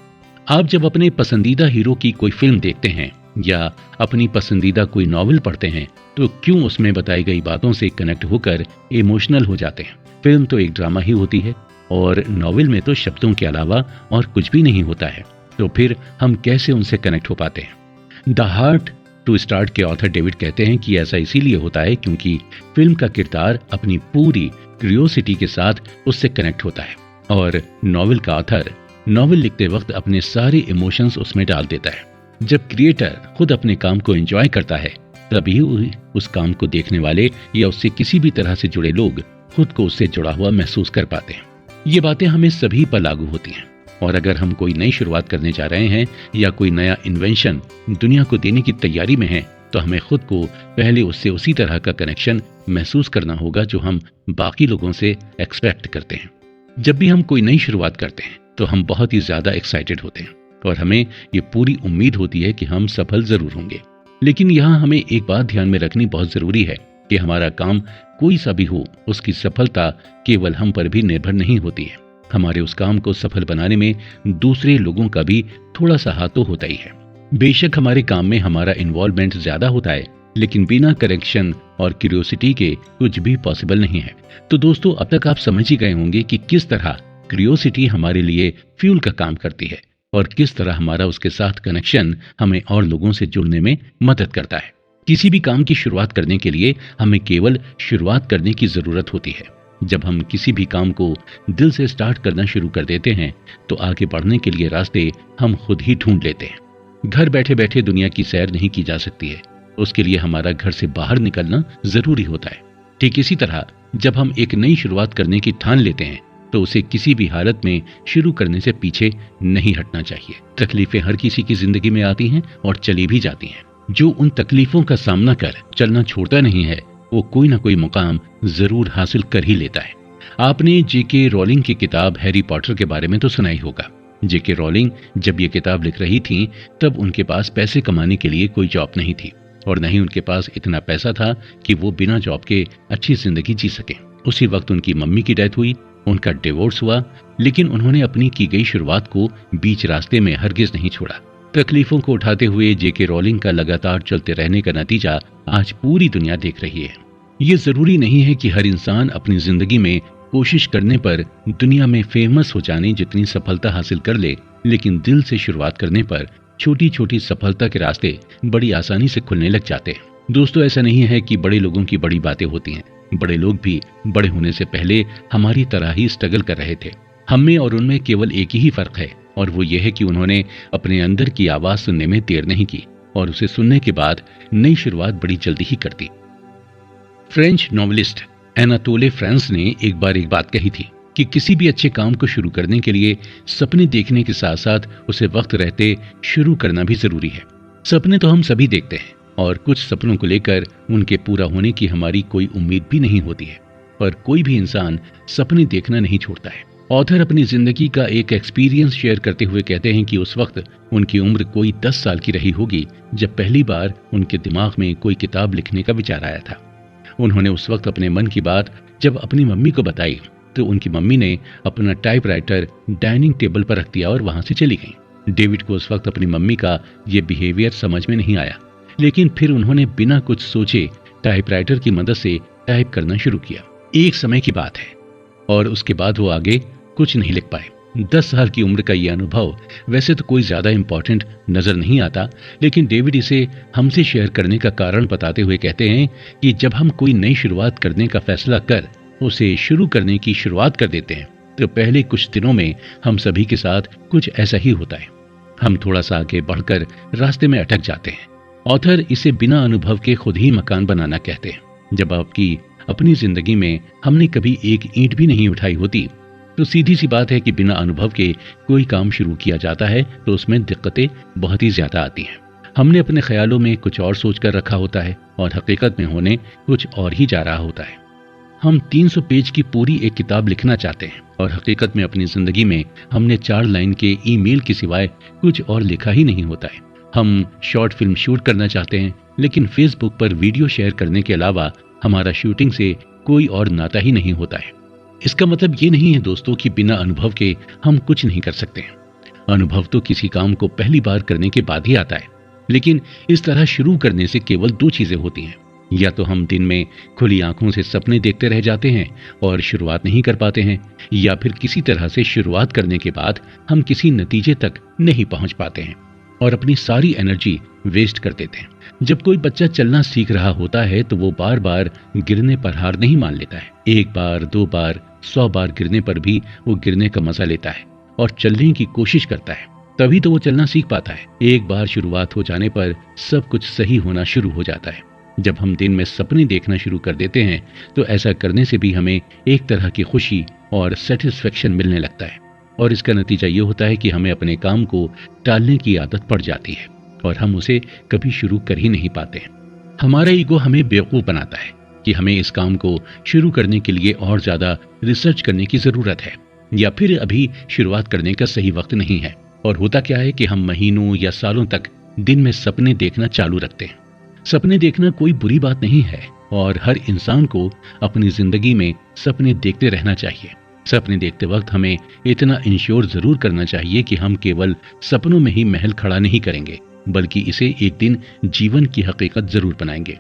आप जब अपने पसंदीदा हीरो की कोई फिल्म देखते हैं या अपनी पसंदीदा कोई नॉवेल पढ़ते हैं तो क्यों उसमें बताई गई बातों से कनेक्ट होकर इमोशनल हो जाते हैं। फिल्म तो एक ड्रामा ही होती है और नॉवेल में तो शब्दों के अलावा और कुछ भी नहीं होता है, तो फिर हम कैसे उनसे कनेक्ट हो पाते हैं। द हार्ट टू स्टार्ट के ऑथर डेविड कहते हैं कि ऐसा इसीलिए होता है क्योंकि फिल्म का किरदार अपनी पूरी क्यूरियोसिटी के साथ उससे कनेक्ट होता है, और नॉवेल का ऑथर नॉवेल लिखते वक्त अपने सारे इमोशंस उसमें डाल देता है। जब क्रिएटर खुद अपने काम को एंजॉय करता है तभी उस काम को देखने वाले या उससे किसी भी तरह से जुड़े लोग खुद को उससे जुड़ा हुआ महसूस कर पाते हैं। ये बातें हमें सभी पर लागू होती हैं, और अगर हम कोई नई शुरुआत करने जा रहे हैं या कोई नया इन्वेंशन दुनिया को देने की तैयारी में हैं, तो हमें खुद को पहले उससे उसी तरह का कनेक्शन महसूस करना होगा जो हम बाकी लोगों से एक्सपेक्ट करते हैं। जब भी हम कोई नई शुरुआत करते हैं तो हम बहुत ही ज्यादा एक्साइटेड होते हैं और हमें ये पूरी उम्मीद होती है कि हम सफल जरूर होंगे। लेकिन यहाँ हमें एक बात ध्यान में रखनी बहुत जरूरी है कि हमारा काम कोई सा भी हो, उसकी सफलता केवल हम पर भी निर्भर नहीं होती है। हमारे उस काम को सफल बनाने में दूसरे लोगों का भी थोड़ा सा हाथ तो होता ही है। बेशक हमारे काम में हमारा इन्वॉल्वमेंट ज्यादा होता है, लेकिन बिना करेक्शन और क्यूरियोसिटी के कुछ भी पॉसिबल नहीं है। तो दोस्तों, अब तक आप समझ ही गए होंगे कि किस तरह क्यूरियोसिटी हमारे लिए फ्यूल का काम करती है और किस तरह हमारा उसके साथ कनेक्शन हमें और लोगों से जुड़ने में मदद करता है। किसी भी काम की शुरुआत करने के लिए हमें केवल शुरुआत करने की जरूरत होती है। जब हम किसी भी काम को दिल से स्टार्ट करना शुरू कर देते हैं तो आगे बढ़ने के लिए रास्ते हम खुद ही ढूंढ लेते हैं। घर बैठे बैठे दुनिया की सैर नहीं की जा सकती है, उसके लिए हमारा घर से बाहर निकलना जरूरी होता है। ठीक इसी तरह जब हम एक नई शुरुआत करने की ठान लेते हैं तो उसे किसी भी हालत में शुरू करने से पीछे नहीं हटना चाहिए। तकलीफें हर किसी की जिंदगी में आती हैं और चली भी जाती हैं। जो उन तकलीफों का सामना कर चलना छोड़ता नहीं है, वो कोई ना कोई मुकाम जरूर हासिल कर ही लेता है। आपने जेके रोलिंग की किताब हैरी पॉटर के बारे में तो सुना ही होगा। जेके रोलिंग जब ये किताब लिख रही थी तब उनके पास पैसे कमाने के लिए कोई जॉब नहीं थी और न ही उनके पास इतना पैसा था कि वो बिना जॉब के अच्छी जिंदगी जी सके। उसी वक्त उनकी मम्मी की डेथ हुई, उनका डिवोर्स हुआ, लेकिन उन्होंने अपनी की गई शुरुआत को बीच रास्ते में हरगिज नहीं छोड़ा। तकलीफों को उठाते हुए जेके रोलिंग का लगातार चलते रहने का नतीजा आज पूरी दुनिया देख रही है। ये जरूरी नहीं है कि हर इंसान अपनी जिंदगी में कोशिश करने पर दुनिया में फेमस हो जाने जितनी सफलता हासिल कर ले, लेकिन दिल से शुरुआत करने पर छोटी छोटी सफलता के रास्ते बड़ी आसानी से खुलने लग जाते हैं। दोस्तों, ऐसा नहीं है कि बड़े लोगों की बड़ी बातें होती हैं। बड़े लोग भी बड़े होने से पहले हमारी तरह ही स्ट्रगल कर रहे थे। हम में और उनमें केवल एक ही फर्क है और वो ये है कि उन्होंने अपने अंदर की आवाज सुनने में देर नहीं की और उसे सुनने के बाद नई शुरुआत बड़ी जल्दी ही कर दी। फ्रेंच नॉवेलिस्ट एनातोले फ्रांस ने एक बार एक बात कही थी कि किसी भी अच्छे काम को शुरू करने के लिए सपने देखने के साथ साथ उसे वक्त रहते शुरू करना भी जरूरी है। सपने तो हम सभी देखते हैं और कुछ सपनों को लेकर उनके पूरा होने की हमारी कोई उम्मीद भी नहीं होती है, पर कोई भी इंसान सपने देखना नहीं छोड़ता है। ऑथर अपनी जिंदगी का एक एक्सपीरियंस शेयर करते हुए कहते हैं कि उस वक्त उनकी उम्र कोई 10 साल की रही होगी जब पहली बार उनके दिमाग में कोई किताब लिखने का विचार आया था। उन्होंने उस वक्त अपने मन की बात जब अपनी मम्मी को बताई तो उनकी मम्मी ने अपना टाइपराइटर डाइनिंग टेबल पर रख दिया और वहां से चली गई। डेविड को उस वक्त अपनी मम्मी का ये बिहेवियर समझ में नहीं आया, लेकिन फिर उन्होंने बिना कुछ सोचे टाइपराइटर की मदद से टाइप करना शुरू किया। एक समय की बात है और उसके बाद वो आगे कुछ नहीं लिख पाए। 10 साल की उम्र का ये अनुभव वैसे तो कोई ज्यादा इंपॉर्टेंट नजर नहीं आता, लेकिन डेविड इसे हमसे शेयर करने का कारण बताते हुए कहते हैं कि जब हम कोई नई शुरुआत करने का फैसला कर उसे शुरू करने की शुरुआत कर देते हैं तो पहले कुछ दिनों में हम सभी के साथ कुछ ऐसा ही होता है। हम थोड़ा सा आगे बढ़कर रास्ते में अटक जाते हैं। ऑथर इसे बिना अनुभव के खुद ही मकान बनाना कहते हैं। जब आपकी अपनी जिंदगी में हमने कभी एक ईंट भी नहीं उठाई होती तो सीधी सी बात है कि बिना अनुभव के कोई काम शुरू किया जाता है तो उसमें दिक्कतें बहुत ही ज्यादा आती हैं। हमने अपने ख्यालों में कुछ और सोच कर रखा होता है और हकीकत में होने कुछ और ही जा रहा होता है। हम 300 पेज की पूरी एक किताब लिखना चाहते हैं और हकीकत में अपनी जिंदगी में हमने 4 लाइन के ईमेल के सिवाय कुछ और लिखा ही नहीं होता है। हम शॉर्ट फिल्म शूट करना चाहते हैं, लेकिन फेसबुक पर वीडियो शेयर करने के अलावा हमारा शूटिंग से कोई और नाता ही नहीं होता है। इसका मतलब ये नहीं है दोस्तों कि बिना अनुभव के हम कुछ नहीं कर सकते हैं। अनुभव तो किसी काम को पहली बार करने के बाद ही आता है, लेकिन इस तरह शुरू करने से केवल 2 चीजें होती हैं। या तो हम दिन में खुली आंखों से सपने देखते रह जाते हैं और शुरुआत नहीं कर पाते हैं, या फिर किसी तरह से शुरुआत करने के बाद हम किसी नतीजे तक नहीं पहुंच पाते हैं और अपनी सारी एनर्जी वेस्ट कर देते हैं। जब कोई बच्चा चलना सीख रहा होता है तो वो बार बार गिरने पर हार नहीं मान लेता है। 1 बार 2 बार 100 बार गिरने पर भी वो गिरने का मजा लेता है और चलने की कोशिश करता है, तभी तो वो चलना सीख पाता है। एक बार शुरुआत हो जाने पर सब कुछ सही होना शुरू हो जाता है। जब हम दिन में सपने देखना शुरू कर देते हैं तो ऐसा करने से भी हमें एक तरह की खुशी और सेटिस्फेक्शन मिलने लगता है और इसका नतीजा ये होता है कि हमें अपने काम को टालने की आदत पड़ जाती है और हम उसे कभी शुरू कर ही नहीं पाते। हमारा ईगो हमें बेवकूफ बनाता है कि हमें इस काम को शुरू करने के लिए और ज्यादा रिसर्च करने की जरूरत है या फिर अभी शुरुआत करने का सही वक्त नहीं है। और होता क्या है कि हम महीनों या सालों तक दिन में सपने देखना चालू रखते हैं। सपने देखना कोई बुरी बात नहीं है, और हर इंसान को अपनी जिंदगी में सपने देखते रहना चाहिए। सपने देखते वक्त हमें इतना इंश्योर जरूर करना चाहिए कि हम केवल सपनों में ही महल खड़ा नहीं करेंगे, बल्कि इसे एक दिन जीवन की हकीकत जरूर बनाएंगे।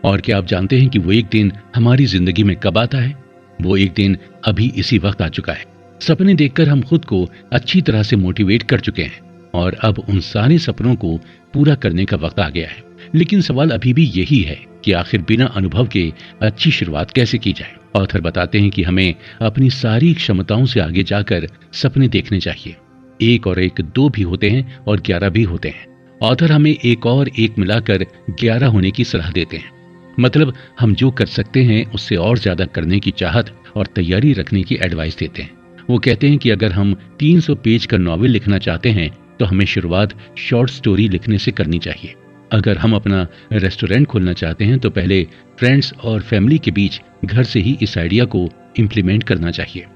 और क्या आप जानते हैं कि वो एक दिन हमारी जिंदगी में कब आता है? वो एक दिन अभी इसी वक्त आ चुका है। सपने देखकर हम खुद को अच्छी तरह से मोटिवेट कर चुके हैं और अब उन सारे सपनों को पूरा करने का वक्त आ गया है। लेकिन सवाल अभी भी यही है कि आखिर बिना अनुभव के अच्छी शुरुआत कैसे की जाए। ऑथर बताते हैं कि हमें अपनी सारी क्षमताओं से आगे जाकर सपने देखने चाहिए। 1 और 1 2 भी होते हैं और 11 भी होते हैं। ऑथर हमें 1 और 1 मिलाकर 11 होने की सलाह देते हैं। मतलब हम जो कर सकते हैं उससे और ज्यादा करने की चाहत और तैयारी रखने की एडवाइस देते हैं। वो कहते हैं कि अगर हम 300 पेज का नॉवेल लिखना चाहते हैं तो हमें शुरुआत शॉर्ट स्टोरी लिखने से करनी चाहिए। अगर हम अपना रेस्टोरेंट खोलना चाहते हैं तो पहले फ्रेंड्स और फैमिली के बीच घर से ही इस आइडिया को इम्प्लीमेंट करना चाहिए।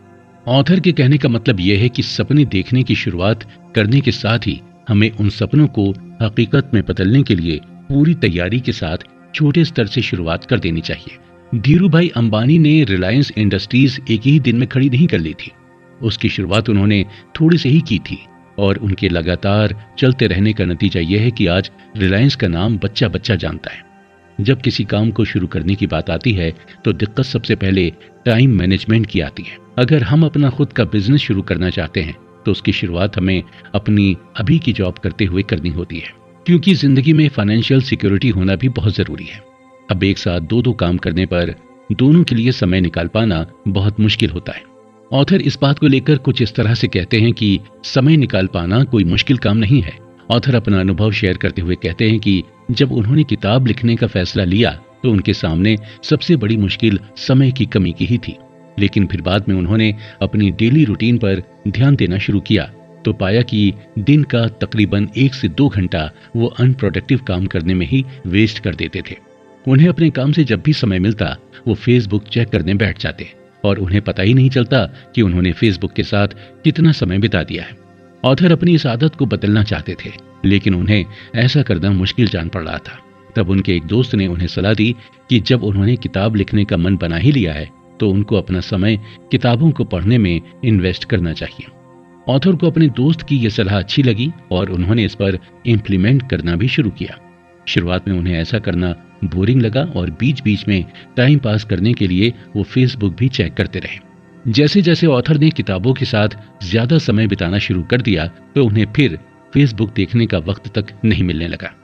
ऑथर के कहने का मतलब यह है कि सपने देखने की शुरुआत करने के साथ ही हमें उन सपनों को हकीकत में बदलने के लिए पूरी तैयारी के साथ छोटे स्तर से शुरुआत कर देनी चाहिए। धीरूभाई अंबानी ने रिलायंस इंडस्ट्रीज एक ही दिन में खड़ी नहीं कर ली थी। उसकी शुरुआत उन्होंने थोड़ी से ही की थी और उनके लगातार चलते रहने का नतीजा यह है कि आज रिलायंस का नाम बच्चा बच्चा जानता है। जब किसी काम को शुरू करने की बात आती है तो दिक्कत सबसे पहले टाइम मैनेजमेंट की आती है। अगर हम अपना खुद का बिजनेस शुरू करना चाहते हैं तो उसकी शुरुआत हमें अपनी अभी की जॉब करते हुए करनी होती है, क्योंकि जिंदगी में फाइनेंशियल सिक्योरिटी होना भी बहुत जरूरी है। अब एक साथ 2 काम करने पर दोनों के लिए समय निकाल पाना बहुत मुश्किल होता है। ऑथर इस बात को लेकर कुछ इस तरह से कहते हैं कि समय निकाल पाना कोई मुश्किल काम नहीं है। ऑथर अपना अनुभव शेयर करते हुए कहते हैं कि जब उन्होंने किताब लिखने का फैसला लिया तो उनके सामने सबसे बड़ी मुश्किल समय की कमी की ही थी। लेकिन फिर बाद में उन्होंने अपनी डेली रूटीन पर ध्यान देना शुरू किया तो पाया कि दिन का तकरीबन 1 से 2 घंटा वो अनप्रोडक्टिव काम करने में ही वेस्ट कर देते थे। उन्हें अपने काम से जब भी समय मिलता वो फेसबुक चेक करने बैठ जाते और उन्हें पता ही नहीं चलता कि उन्होंने फेसबुक के साथ कितना समय बिता दिया है। ऑथर अपनी इस आदत को बदलना चाहते थे, लेकिन उन्हें ऐसा करना मुश्किल जान पड़ रहा था। तब उनके एक दोस्त ने उन्हें सलाह दी कि जब उन्होंने किताब लिखने का मन बना ही लिया है तो उनको अपना समय किताबों को पढ़ने में इन्वेस्ट करना चाहिए। ऑथर को अपने दोस्त की यह सलाह अच्छी लगी और उन्होंने इस पर इम्प्लीमेंट करना भी शुरू किया। शुरुआत में उन्हें ऐसा करना बोरिंग लगा और बीच बीच में टाइम पास करने के लिए वो फेसबुक भी चेक करते रहे। जैसे जैसे ऑथर ने किताबों के साथ ज्यादा समय बिताना शुरू कर दिया तो उन्हें फिर फेसबुक देखने का वक्त तक नहीं मिलने लगा।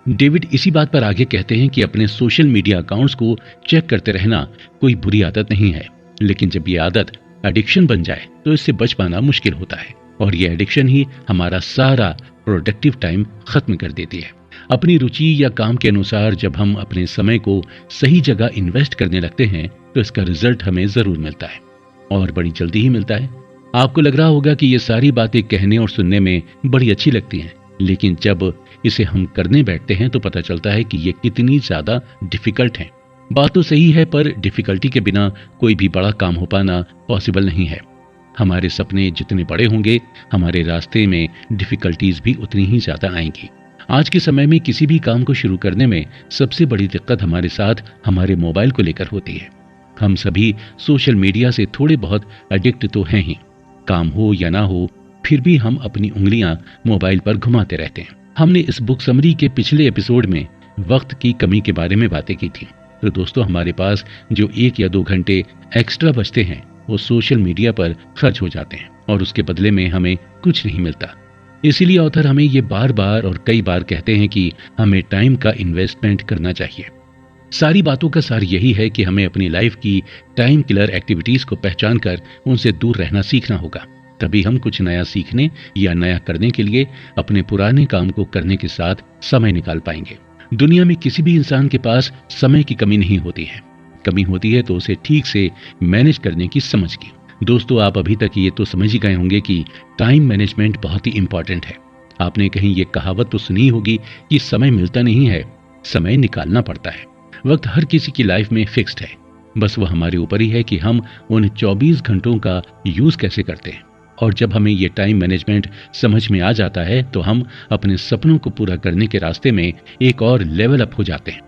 डेविड इसी बात पर आगे कहते हैं कि अपने सोशल मीडिया अकाउंट्स को चेक करते रहना कोई बुरी आदत नहीं है, लेकिन जब ये आदत एडिक्शन बन जाए तो इससे बच पाना मुश्किल होता है और ये एडिक्शन ही हमारा सारा प्रोडक्टिव टाइम खत्म कर देती है। अपनी रुचि या काम के अनुसार जब हम अपने समय को सही जगह इन्वेस्ट करने लगते हैं तो इसका रिजल्ट हमें जरूर मिलता है और बड़ी जल्दी ही मिलता है। आपको लग रहा होगा कि ये सारी बातें कहने और सुनने में बड़ी अच्छी लगती हैं, लेकिन जब इसे हम करने बैठते हैं तो पता चलता है कि ये कितनी ज्यादा डिफिकल्ट है। बात तो सही है, पर डिफिकल्टी के बिना कोई भी बड़ा काम हो पाना पॉसिबल नहीं है। हमारे सपने जितने बड़े होंगे हमारे रास्ते में डिफिकल्टीज भी उतनी ही ज्यादा आएंगी। आज के समय में किसी भी काम को शुरू करने में सबसे बड़ी दिक्कत हमारे साथ हमारे मोबाइल को लेकर होती है। हम सभी सोशल मीडिया से थोड़े बहुत एडिक्ट तो हैं ही, काम हो या ना हो फिर भी हम अपनी उंगलियां मोबाइल पर घुमाते रहते हैं। हमने इस बुक समरी के पिछले एपिसोड में वक्त की कमी के बारे में बातें की थी। तो दोस्तों, हमारे पास जो 1 या 2 घंटे एक्स्ट्रा बचते हैं वो सोशल मीडिया पर खर्च हो जाते हैं और उसके बदले में हमें कुछ नहीं मिलता। इसीलिए ऑथर हमें ये बार बार और कई बार कहते हैं कि हमें टाइम का इन्वेस्टमेंट करना चाहिए। सारी बातों का सार यही है कि हमें अपनी लाइफ की टाइम किलर एक्टिविटीज को पहचान कर उनसे दूर रहना सीखना होगा। तभी हम कुछ नया सीखने या नया करने के लिए अपने पुराने काम को करने के साथ समय निकाल पाएंगे। दुनिया में किसी भी इंसान के पास समय की कमी नहीं होती है। कमी होती है तो उसे ठीक से मैनेज करने की समझ की। दोस्तों, आप अभी तक ये तो समझ ही गए होंगे कि टाइम मैनेजमेंट बहुत ही इंपॉर्टेंट है। आपने कहीं ये कहावत तो सुनी होगी कि समय मिलता नहीं है, समय निकालना पड़ता है। वक्त हर किसी की लाइफ में फिक्स्ड है, बस वह हमारे ऊपर ही है कि हम उन 24 घंटों का यूज कैसे करते हैं। और जब हमें ये टाइम मैनेजमेंट समझ में आ जाता है तो हम अपने सपनों को पूरा करने के रास्ते में एक और लेवल अप हो जाते हैं।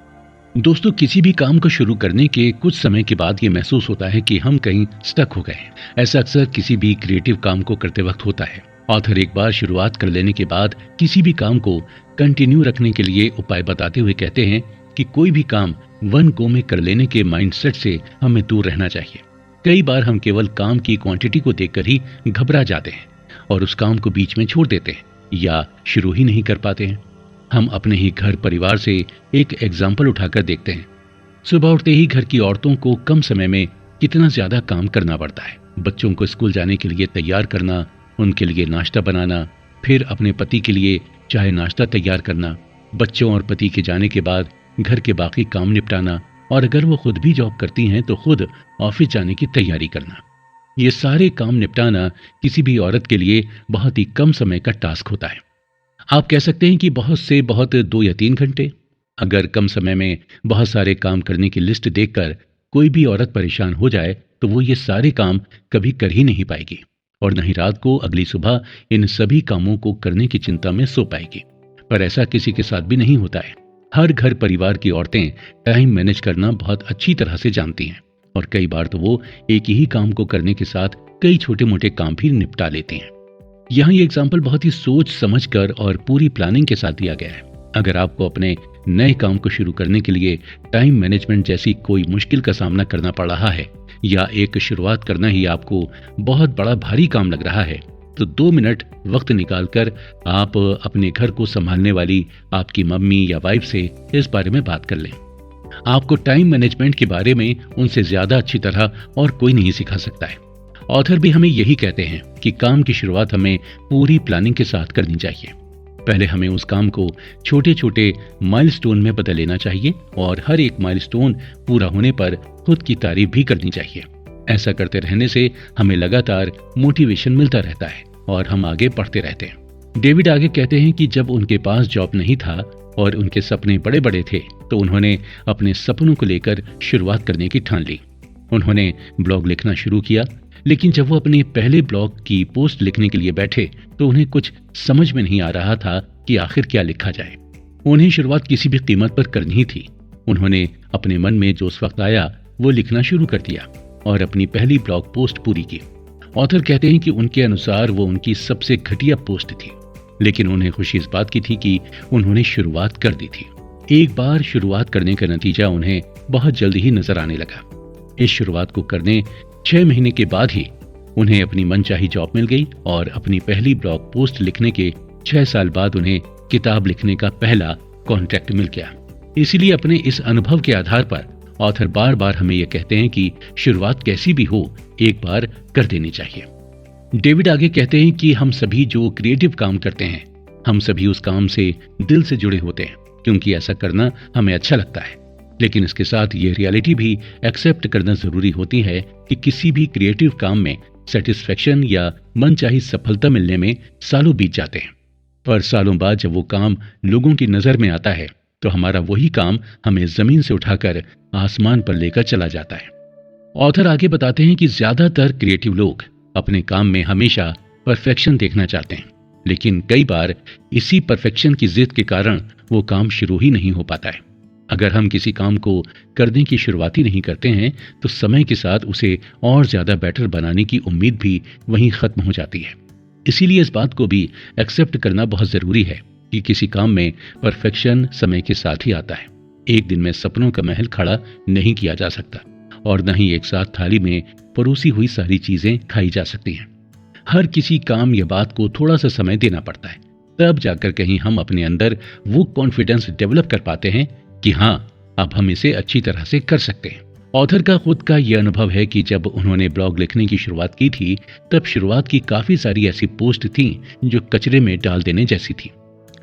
दोस्तों, किसी भी काम को शुरू करने के कुछ समय के बाद ये महसूस होता है कि हम कहीं स्टक हो गए हैं। ऐसा अक्सर किसी भी क्रिएटिव काम को करते वक्त होता है। ऑथर एक बार शुरुआत कर लेने के बाद किसी भी काम को कंटिन्यू रखने के लिए उपाय बताते हुए कहते हैं कि कोई भी काम वन गो में कर लेने के माइंडसेट से हमें दूर रहना चाहिए। कई बार हम केवल काम की क्वांटिटी को देखकर ही घबरा जाते हैं और उस काम को बीच में छोड़ देते हैं या शुरू ही नहीं कर पाते हैं। हम अपने ही घर परिवार से एक एग्जाम्पल उठाकर देखते हैं। सुबह उठते ही घर की औरतों को कम समय में कितना ज्यादा काम करना पड़ता है। बच्चों को स्कूल जाने के लिए तैयार करना, उनके लिए नाश्ता बनाना, फिर अपने पति के लिए चाय नाश्ता तैयार करना, बच्चों और पति के जाने के बाद घर के बाकी काम निपटाना, और अगर वो खुद भी जॉब करती हैं तो खुद ऑफिस जाने की तैयारी करना। ये सारे काम निपटाना किसी भी औरत के लिए बहुत ही कम समय का टास्क होता है। आप कह सकते हैं कि बहुत से बहुत 2 या 3 घंटे। अगर कम समय में बहुत सारे काम करने की लिस्ट देखकर कोई भी औरत परेशान हो जाए तो वो ये सारे काम कभी कर ही नहीं पाएगी और न ही रात को अगली सुबह इन सभी कामों को करने की चिंता में सो पाएगी। पर ऐसा किसी के साथ भी नहीं होता है। हर घर परिवार की औरतें टाइम मैनेज करना बहुत अच्छी तरह से जानती हैं और कई बार तो वो एक ही काम को करने के साथ कई छोटे मोटे काम भी निपटा लेती हैं। यहाँ ये एग्जाम्पल बहुत ही सोच समझकर और पूरी प्लानिंग के साथ दिया गया है। अगर आपको अपने नए काम को शुरू करने के लिए टाइम मैनेजमेंट जैसी कोई मुश्किल का सामना करना पड़ रहा है या एक शुरुआत करना ही आपको बहुत बड़ा भारी काम लग रहा है, तो 2 मिनट वक्त निकालकर आप अपने घर को संभालने वाली आपकी मम्मी या वाइफ से इस बारे में बात कर लें। आपको टाइम मैनेजमेंट के बारे में उनसे ज्यादा अच्छी तरह और कोई नहीं सिखा सकता है। ऑथर भी हमें यही कहते हैं कि काम की शुरुआत हमें पूरी प्लानिंग के साथ करनी चाहिए। पहले हमें उस काम को छोटे छोटे माइलस्टोन में बदल लेना चाहिए और हर एक माइलस्टोन पूरा होने पर खुद की तारीफ भी करनी चाहिए। ऐसा करते रहने से हमें लगातार मोटिवेशन मिलता रहता है और हम आगे बढ़ते रहते हैं। डेविड आगे कहते हैं कि जब उनके पास जॉब नहीं था और उनके सपने बड़े बड़े थे तो उन्होंने अपने सपनों को लेकर शुरुआत करने की ठान ली। उन्होंने ब्लॉग लिखना शुरू किया, लेकिन जब वो अपने पहले ब्लॉग की पोस्ट लिखने के लिए बैठे तो उन्हें कुछ समझ में नहीं आ रहा था कि आखिर क्या लिखा जाए। उन्हें शुरुआत किसी भी कीमत पर करनी ही थी। उन्होंने अपने मन में जो उस वक्त आया वो लिखना शुरू कर दिया और अपनी पहली ब्लॉग पोस्ट पूरी की। ऑथर कहते हैं कि उनके अनुसार वो उनकी सबसे घटिया पोस्ट थी, लेकिन उन्हें खुशी इस बात की थी कि उन्होंने शुरुआत कर दी थी। एक बार शुरुआत करने का नतीजा उन्हें बहुत जल्दी ही नजर आने लगा। इस शुरुआत को करने 6 महीने के बाद ही उन्हें अपनी मनचाही जॉब मिल गई और अपनी पहली ब्लॉग पोस्ट लिखने के 6 साल बाद उन्हें किताब लिखने का पहला कॉन्ट्रैक्ट मिल गया। इसीलिए अपने इस अनुभव के आधार पर ऑथर बार बार हमें यह कहते हैं कि शुरुआत कैसी भी हो एक बार कर देनी चाहिए। डेविड आगे कहते हैं कि हम सभी जो क्रिएटिव काम करते हैं, हम सभी उस काम से दिल से जुड़े होते हैं क्योंकि ऐसा करना हमें अच्छा लगता है। लेकिन इसके साथ ये रियलिटी भी एक्सेप्ट करना जरूरी होती है कि किसी भी क्रिएटिव काम में सेटिस्फेक्शन या मनचाही सफलता मिलने में सालों बीत जाते हैं, पर सालों बाद जब वो काम लोगों की नजर में आता है तो हमारा वही काम हमें जमीन से उठाकर आसमान पर लेकर चला जाता है। ऑथर आगे बताते हैं कि ज्यादातर क्रिएटिव लोग अपने काम में हमेशा परफेक्शन देखना चाहते हैं, लेकिन कई बार इसी परफेक्शन की जिद के कारण वो काम शुरू ही नहीं हो पाता है। अगर हम किसी काम को करने की शुरुआत ही नहीं करते हैं तो समय के साथ उसे और ज्यादा बेटर बनाने की उम्मीद भी वहीं खत्म हो जाती है। इसीलिए इस बात को भी एक्सेप्ट करना बहुत जरूरी है कि किसी काम में परफेक्शन समय के साथ ही आता है। एक दिन में सपनों का महल खड़ा नहीं किया जा सकता और न ही एक साथ थाली में परोसी हुई सारी चीजें खाई जा सकती हैं। हर किसी काम या बात को थोड़ा सा समय देना पड़ता है, तब जाकर कहीं हम अपने अंदर वो कॉन्फिडेंस डेवलप कर पाते हैं कि हाँ, अब हम इसे अच्छी तरह से कर सकते हैं। ऑथर का खुद का यह अनुभव है कि जब उन्होंने ब्लॉग लिखने की शुरुआत की थी तब शुरुआत की काफी सारी ऐसी पोस्ट थी जो कचरे में डाल देने जैसी थी।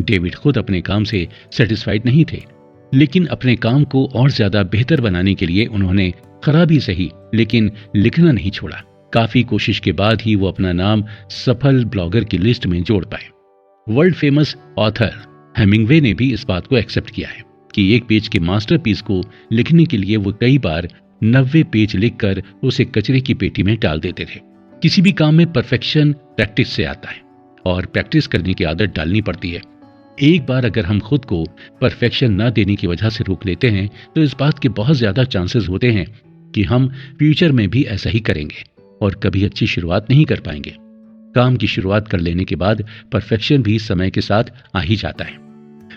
डेविड खुद अपने काम से सेटिस्फाइड नहीं थे, लेकिन अपने काम को और ज्यादा बेहतर बनाने के लिए उन्होंने खराबी सही लेकिन लिखना नहीं छोड़ा। काफी कोशिश के बाद ही वो अपना नाम सफल ब्लॉगर की लिस्ट में जोड़ पाए। वर्ल्ड फेमस ऑथर हेमिंगवे ने भी इस बात को एक्सेप्ट किया है कि एक पेज के मास्टरपीस को लिखने के लिए वो कई बार 90 पेज लिखकर उसे कचरे की पेटी में डाल देते थे। किसी भी काम में परफेक्शन प्रैक्टिस से आता है और प्रैक्टिस करने की आदत डालनी पड़ती है। एक बार अगर हम खुद को परफेक्शन ना देने की वजह से रोक लेते हैं तो इस बात के बहुत ज्यादा चांसेस होते हैं कि हम फ्यूचर में भी ऐसा ही करेंगे और कभी अच्छी शुरुआत नहीं कर पाएंगे। काम की शुरुआत कर लेने के बाद परफेक्शन भी समय के साथ आ ही जाता है।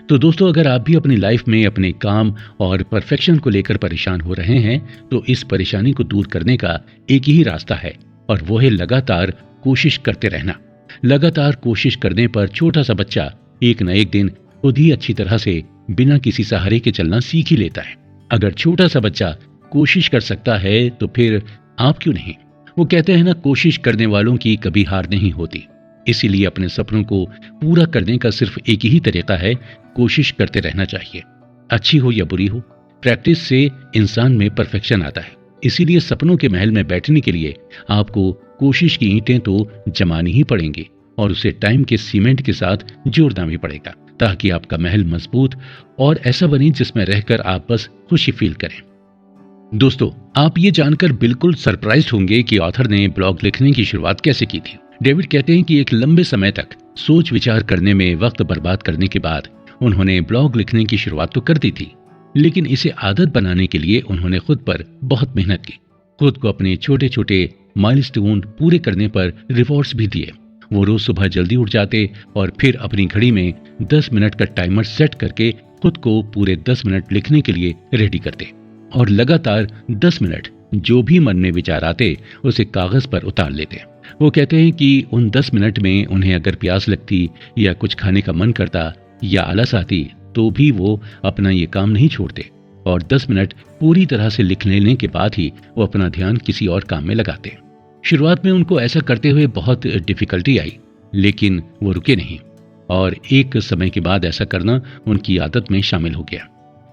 तो दोस्तों, अगर आप भी अपनी लाइफ में अपने काम और परफेक्शन को लेकर परेशान हो रहे हैं तो इस परेशानी को दूर करने का एक ही रास्ता है और वो है लगातार कोशिश करते रहना। लगातार कोशिश करने पर छोटा सा बच्चा एक न एक दिन खुद ही अच्छी तरह से बिना किसी सहारे के चलना सीख ही लेता है। अगर छोटा सा बच्चा कोशिश कर सकता है तो फिर आप क्यों नहीं। वो कहते हैं ना, कोशिश करने वालों की कभी हार नहीं होती। इसीलिए अपने सपनों को पूरा करने का सिर्फ एक ही तरीका है, कोशिश करते रहना चाहिए। अच्छी हो या बुरी हो, प्रैक्टिस से इंसान में परफेक्शन आता है। इसीलिए सपनों के महल में बैठने के लिए आपको कोशिश की ईंटें तो जमानी ही पड़ेंगी और उसे टाइम के सीमेंट के साथ जोड़ना भी पड़ेगा, ताकि आपका महल मजबूत और ऐसा बने जिसमें रहकर आप बस खुशी फील करें। दोस्तों, आप ये जानकर बिल्कुल सरप्राइज होंगे कि ऑथर ने ब्लॉग लिखने की शुरुआत कैसे की थी। डेविड कहते हैं कि एक लंबे समय तक सोच विचार करने में वक्त बर्बाद करने के बाद उन्होंने ब्लॉग लिखने की शुरुआत तो कर दी थी, लेकिन इसे आदत बनाने के लिए उन्होंने खुद पर बहुत मेहनत की। खुद को अपने छोटे छोटे माइलस्टोन पूरे करने पर रिवॉर्ड्स भी दिए। वो रोज सुबह जल्दी उठ जाते और फिर अपनी घड़ी में 10 मिनट का टाइमर सेट करके खुद को पूरे 10 मिनट लिखने के लिए रेडी करते और लगातार 10 मिनट जो भी मन में विचार आते उसे कागज पर उतार लेते। वो कहते हैं कि उन 10 मिनट में उन्हें अगर प्यास लगती या कुछ खाने का मन करता या आलस आती तो भी वो अपना ये काम नहीं छोड़ते और 10 मिनट पूरी तरह से लिख लेने के बाद ही वो अपना ध्यान किसी और काम में लगाते। शुरुआत में उनको ऐसा करते हुए बहुत डिफिकल्टी आई, लेकिन वो रुके नहीं और एक समय के बाद ऐसा करना उनकी आदत में शामिल हो गया।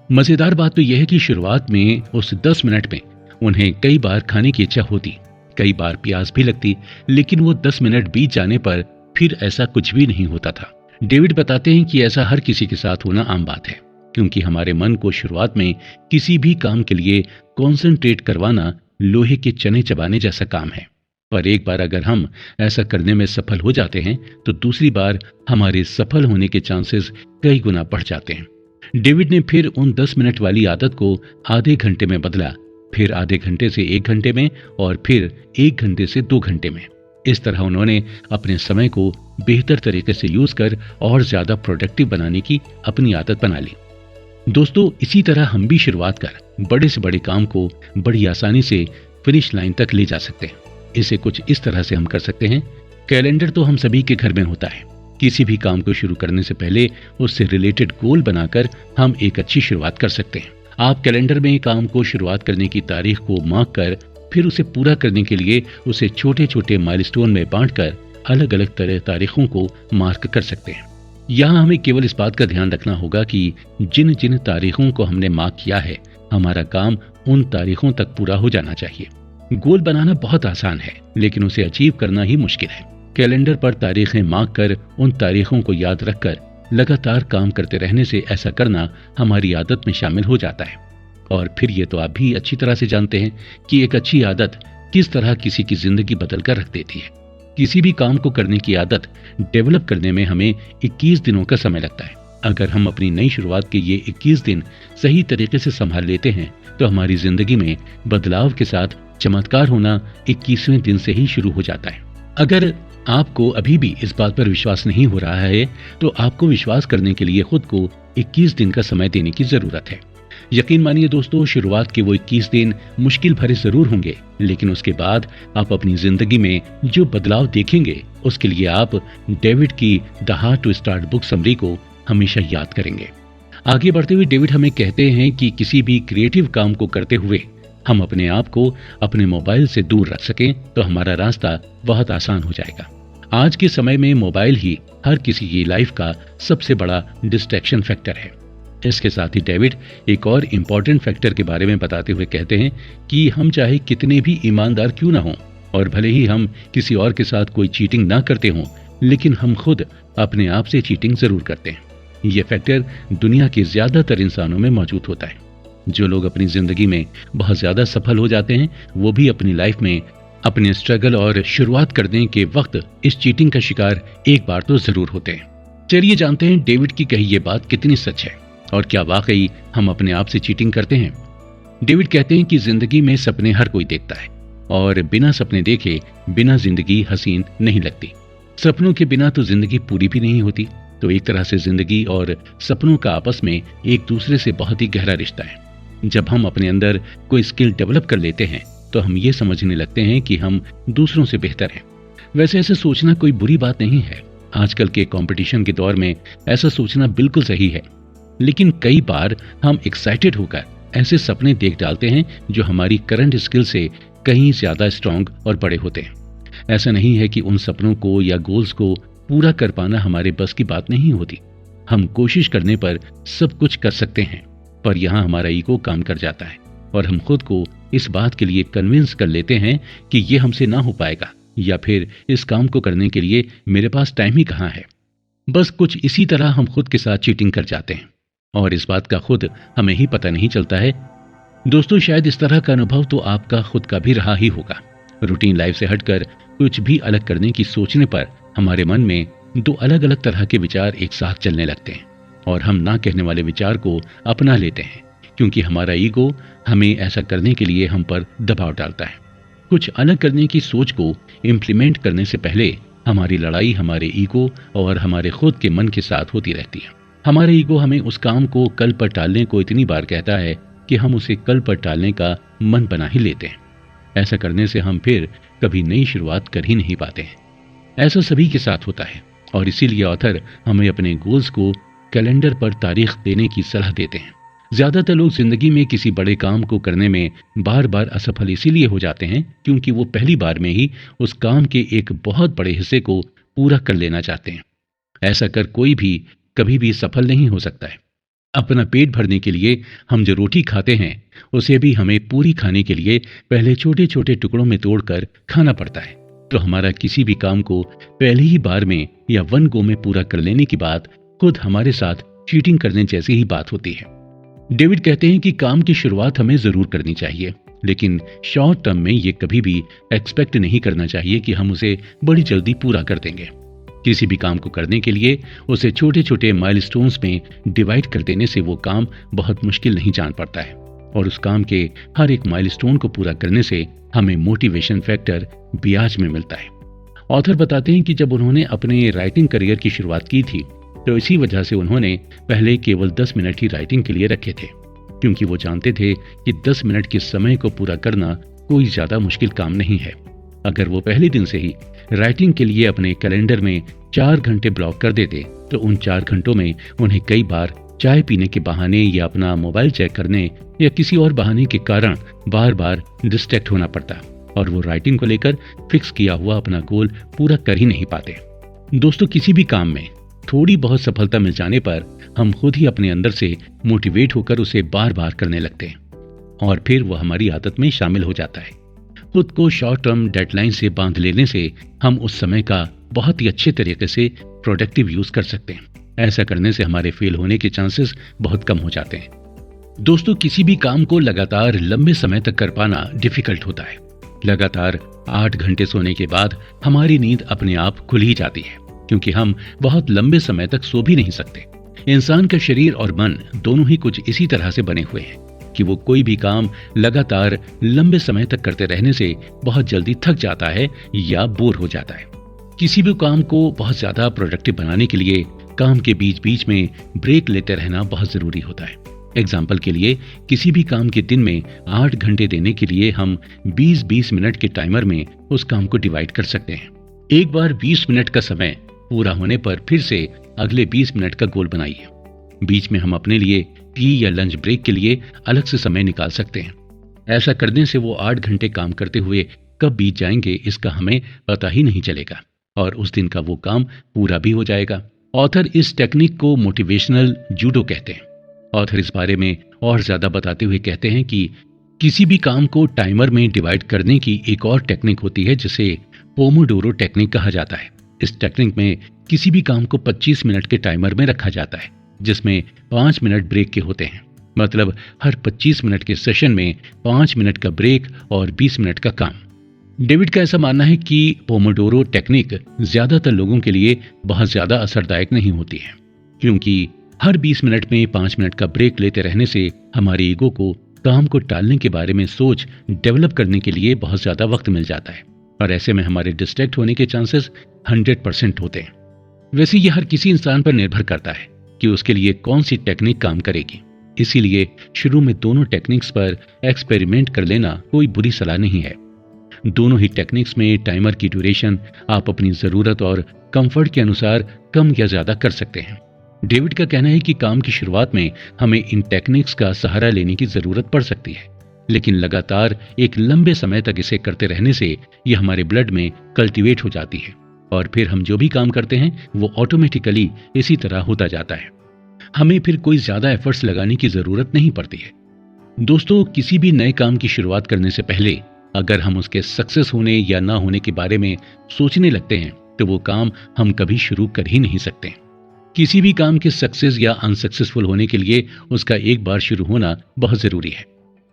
मजेदार बात तो यह है कि शुरुआत में उस 10 मिनट में उन्हें कई बार खाने की इच्छा होती, कई बार प्यास भी लगती, लेकिन वो 10 मिनट बीत जाने पर फिर ऐसा कुछ भी नहीं होता था। डेविड बताते हैं कि ऐसा हर किसी के साथ होना आम बात है, क्योंकि हमारे मन को शुरुआत में किसी भी काम के लिए कॉन्सेंट्रेट करवाना लोहे के चने चबाने जैसा काम है, पर एक बार अगर हम ऐसा करने में सफल हो जाते हैं तो दूसरी बार हमारे सफल होने के चांसेस कई गुना बढ़ जाते हैं। डेविड ने फिर उन 10 मिनट वाली आदत को आधे घंटे में बदला, फिर आधे घंटे से 1 घंटे में और फिर 1 घंटे से 2 घंटे में। इस तरह उन्होंने अपने समय को बेहतर तरीके से यूज कर और ज्यादा प्रोडक्टिव बनाने की अपनी आदत बना ली। दोस्तों, इसी तरह हम भी शुरुआत कर बड़े से बड़े काम को बड़ी आसानी से फिनिश लाइन तक ले जा सकते हैं। इसे कुछ इस तरह से हम कर सकते हैं। कैलेंडर तो हम सभी के घर में होता है। किसी भी काम को शुरू करने से पहले उससे रिलेटेड गोल बनाकर हम एक अच्छी शुरुआत कर सकते हैं। आप कैलेंडर में काम को शुरुआत करने की तारीख को मार्क कर फिर उसे पूरा करने के लिए उसे छोटे छोटे माइलस्टोन में बांटकर अलग अलग तरह तारीखों को मार्क कर सकते हैं। यहाँ हमें केवल इस बात का ध्यान रखना होगा कि जिन जिन तारीखों को हमने मार्क किया है, हमारा काम उन तारीखों तक पूरा हो जाना चाहिए। गोल बनाना बहुत आसान है, लेकिन उसे अचीव करना ही मुश्किल है। कैलेंडर पर तारीखें मार्क कर उन तारीखों को याद रखकर लगातार काम करते रहने से ऐसा करना हमारी आदत में शामिल हो जाता है। और फिर ये तो आप भी अच्छी तरह से जानते हैं कि एक अच्छी आदत किस तरह किसी की जिंदगी बदल कर रख देती है। किसी भी काम को करने की आदत डेवलप करने में हमें 21 दिनों का समय लगता है। अगर हम अपनी नई शुरुआत के ये 21 दिन सही तरीके से संभाल लेते हैं तो हमारी जिंदगी में बदलाव के साथ चमत्कार होना 21वें दिन से ही शुरू हो जाता है। अगर आपको अभी भी इस बात पर विश्वास नहीं हो रहा है तो आपको विश्वास करने के लिए खुद को 21 दिन का समय देने की जरूरत है। यकीन मानिए दोस्तों, शुरुआत के वो 21 दिन मुश्किल भरे जरूर होंगे, लेकिन उसके बाद आप अपनी जिंदगी में जो बदलाव देखेंगे उसके लिए आप डेविड की the how to start book summary को हमेशा याद करेंगे। आगे बढ़ते हुए डेविड हमें कहते हैं कि किसी भी क्रिएटिव काम को करते हुए हम अपने आप को अपने मोबाइल से दूर रख सकें तो हमारा रास्ता बहुत आसान हो जाएगा। आज के समय में मोबाइल ही हर किसी की लाइफ का सबसे बड़ा डिस्ट्रैक्शन फैक्टर है। इसके साथ ही डेविड एक और इम्पॉर्टेंट फैक्टर के बारे में बताते हुए कहते हैं कि हम चाहे कितने भी ईमानदार क्यों ना हों और भले ही हम किसी और के साथ कोई चीटिंग ना करते हों, लेकिन हम खुद अपने आप से चीटिंग जरूर करते हैं। यह फैक्टर दुनिया के ज्यादातर इंसानों में मौजूद होता है। जो लोग अपनी जिंदगी में बहुत ज्यादा सफल हो जाते हैं वो भी अपनी लाइफ में अपने स्ट्रगल और शुरुआत करने के वक्त इस चीटिंग का शिकार एक बार तो जरूर होते हैं। चलिए जानते हैं डेविड की कही ये बात कितनी सच है और क्या वाकई हम अपने आप से चीटिंग करते हैं। डेविड कहते हैं कि जिंदगी में सपने हर कोई देखता है और बिना सपने देखे बिना जिंदगी हसीन नहीं लगती। सपनों के बिना तो जिंदगी पूरी भी नहीं होती। तो एक तरह से जिंदगी और सपनों का आपस में एक दूसरे से बहुत ही गहरा रिश्ता है। जब हम अपने अंदर कोई स्किल डेवलप कर लेते हैं तो हम ये समझने लगते हैं कि हम दूसरों से बेहतर हैं। वैसे ऐसे सोचना कोई बुरी बात नहीं है। आजकल के कंपटीशन के दौर में ऐसा सोचना बिल्कुल सही है। लेकिन कई बार हम एक्साइटेड होकर ऐसे सपने देख डालते हैं जो हमारी करंट स्किल से कहीं ज्यादा स्ट्रांग और बड़े होते हैं। ऐसा नहीं है कि उन सपनों को या गोल्स को पूरा कर पाना हमारे बस की बात नहीं होती। हम कोशिश करने पर सब कुछ कर सकते हैं, पर यहाँ हमारा ईगो काम कर जाता है और हम खुद को इस बात के लिए कन्विंस कर लेते हैं कि ये हमसे ना हो पाएगा या फिर इस काम को करने के लिए मेरे पास टाइम ही कहाँ है। बस कुछ इसी तरह हम खुद के साथ चीटिंग कर जाते हैं और इस बात का खुद हमें ही पता नहीं चलता है। दोस्तों, शायद इस तरह का अनुभव तो आपका खुद का भी रहा ही होगा। रूटीन लाइफ से हटकर कुछ भी अलग करने की सोचने पर हमारे मन में दो अलग अलग तरह के विचार एक साथ चलने लगते हैं और हम ना कहने वाले विचार को अपना लेते हैं क्योंकि हमारा ईगो हमें ऐसा करने के लिए हम पर दबाव डालता है। कुछ अलग करने की सोच को इम्प्लीमेंट करने से पहले हमारी लड़ाई हमारे ईगो और हमारे खुद के मन के साथ होती रहती है। हमारा ईगो हमें उस काम को कल पर टालने को इतनी बार कहता है कि हम उसे कल पर टालने का मन बना ही लेते हैं। ऐसा करने से हम फिर कभी नई शुरुआत कर ही नहीं पाते हैं। ऐसा सभी के साथ होता है और इसीलिए ऑथर हमें अपने गोल्स को कैलेंडर पर तारीख देने की सलाह देते हैं। ज्यादातर लोग जिंदगी में किसी बड़े काम को करने में बार बार असफल इसीलिए हो जाते हैं क्योंकि वो पहली बार में ही उस काम के एक बहुत बड़े हिस्से को पूरा कर लेना चाहते हैं। ऐसा कर कोई भी कभी भी सफल नहीं हो सकता है। अपना पेट भरने के लिए हम जो रोटी खाते हैं उसे भी हमें पूरी खाने के लिए पहले छोटे छोटे टुकड़ों में तोड़कर खाना पड़ता है। तो हमारा किसी भी काम को पहली ही बार में या वन गो में पूरा कर लेने की बात खुद हमारे साथ चीटिंग करने जैसी ही बात होती है। डेविड कहते हैं कि काम की शुरुआत हमें जरूर करनी चाहिए, लेकिन शॉर्ट टर्म में ये कभी भी एक्सपेक्ट नहीं करना चाहिए कि हम उसे बड़ी जल्दी पूरा कर देंगे। किसी भी काम को करने के लिए उसे छोटे छोटे माइलस्टोन्स में डिवाइड कर देने से वो काम बहुत मुश्किल नहीं जान पड़ता है और उस काम के हर एक माइलस्टोन को पूरा करने से हमें मोटिवेशन फैक्टर ब्याज में मिलता है। ऑथर बताते हैं कि जब उन्होंने अपने राइटिंग करियर की शुरुआत की थी तो इसी वजह से उन्होंने पहले केवल 10 मिनट ही राइटिंग के लिए रखे थे क्योंकि वो जानते थे कि 10 मिनट के समय को पूरा करना कोई ज्यादा मुश्किल काम नहीं है। अगर वो पहले दिन से ही राइटिंग के लिए अपने कैलेंडर में 4 घंटे ब्लॉक कर देते तो उन 4 घंटों में उन्हें कई बार चाय पीने के बहाने या अपना मोबाइल चेक करने या किसी और बहाने के कारण बार बार डिस्ट्रैक्ट होना पड़ता और वो राइटिंग को लेकर फिक्स किया हुआ अपना गोल पूरा कर ही नहीं पाते। दोस्तों, किसी भी काम में थोड़ी बहुत सफलता मिल जाने पर हम खुद ही अपने अंदर से मोटिवेट होकर उसे बार बार करने लगते हैं और फिर वो हमारी आदत में शामिल हो जाता है। खुद को शॉर्ट टर्म डेडलाइन से बांध लेने से हम उस समय का बहुत ही अच्छे तरीके से प्रोडक्टिव यूज कर सकते हैं। ऐसा करने से हमारे फेल होने के चांसेस बहुत कम हो जाते हैं। दोस्तों, किसी भी काम को लगातार लंबे समय तक कर पाना डिफिकल्ट होता है। लगातार 8 घंटे सोने के बाद हमारी नींद अपने आप खुल ही जाती है क्योंकि हम बहुत लंबे समय तक सो भी नहीं सकते। इंसान का शरीर और मन दोनों ही कुछ इसी तरह से बने हुए हैं कि वो कोई भी काम लगातार लंबे समय तक करते रहने से बहुत जल्दी थक जाता है या बोर हो जाता है। किसी भी काम को बहुत ज्यादा प्रोडक्टिव बनाने के लिए काम के बीच बीच में ब्रेक लेते रहना बहुत जरूरी होता है। एग्जाम्पल के लिए, किसी भी काम के दिन में 8 घंटे देने के लिए हम 20-20 मिनट के टाइमर में उस काम को डिवाइड कर सकते हैं। एक बार 20 मिनट का समय पूरा होने पर फिर से अगले 20 मिनट का गोल बनाइए। बीच में हम अपने लिए टी या लंच ब्रेक के लिए अलग से समय निकाल सकते हैं। ऐसा करने से वो 8 घंटे काम करते हुए कब बीत जाएंगे इसका हमें पता ही नहीं चलेगा और उस दिन का वो काम पूरा भी हो जाएगा। ऑथर इस टेक्निक को मोटिवेशनल जूडो कहते हैं। ऑथर इस बारे में और ज्यादा बताते हुए कहते हैं कि किसी भी काम को टाइमर में डिवाइड करने की एक और टेक्निक होती है जिसे पोमोडोरो टेक्निक कहा जाता है। इस टेक्निक में किसी भी काम को 25 मिनट के टाइमर में रखा जाता है जिसमें 5 मिनट ब्रेक के होते हैं। मतलब हर 25 मिनट के सेशन में 5 मिनट का ब्रेक और 20 मिनट का काम। डेविड का ऐसा मानना है कि पोमोडोरो टेक्निक ज्यादातर लोगों के लिए बहुत ज्यादा असरदायक नहीं होती है, क्योंकि हर 20 मिनट में 5 मिनट का ब्रेक लेते रहने से हमारे ईगो को काम को टालने के बारे में सोच डेवलप करने के लिए बहुत ज्यादा वक्त मिल जाता है, और ऐसे में हमारे डिस्ट्रैक्ट होने के चांसेस 100% होते हैं। वैसे ये हर किसी इंसान पर निर्भर करता है कि उसके लिए कौन सी टेक्निक काम करेगी। इसीलिए शुरू में दोनों टेक्निक्स पर एक्सपेरिमेंट कर लेना कोई बुरी सलाह नहीं है। दोनों ही टेक्निक्स में टाइमर की ड्यूरेशन आप अपनी जरूरत और कंफर्ट के अनुसार कम या ज्यादा कर सकते हैं। डेविड का कहना है कि काम की शुरुआत में हमें इन टेक्निक्स का सहारा लेने की जरूरत पड़ सकती है, लेकिन लगातार एक लंबे समय तक इसे करते रहने से यह हमारे ब्लड में कल्टीवेट हो जाती है, और फिर हम जो भी काम करते हैं वो ऑटोमेटिकली इसी तरह होता जाता है। हमें फिर कोई ज्यादा एफर्ट्स लगाने की जरूरत नहीं पड़ती है। दोस्तों, किसी भी नए काम की शुरुआत करने से पहले अगर हम उसके सक्सेस होने या ना होने के बारे में सोचने लगते हैं तो वो काम हम कभी शुरू कर ही नहीं सकते। किसी भी काम के सक्सेस या अनसक्सेसफुल होने के लिए उसका एक बार शुरू होना बहुत जरूरी है।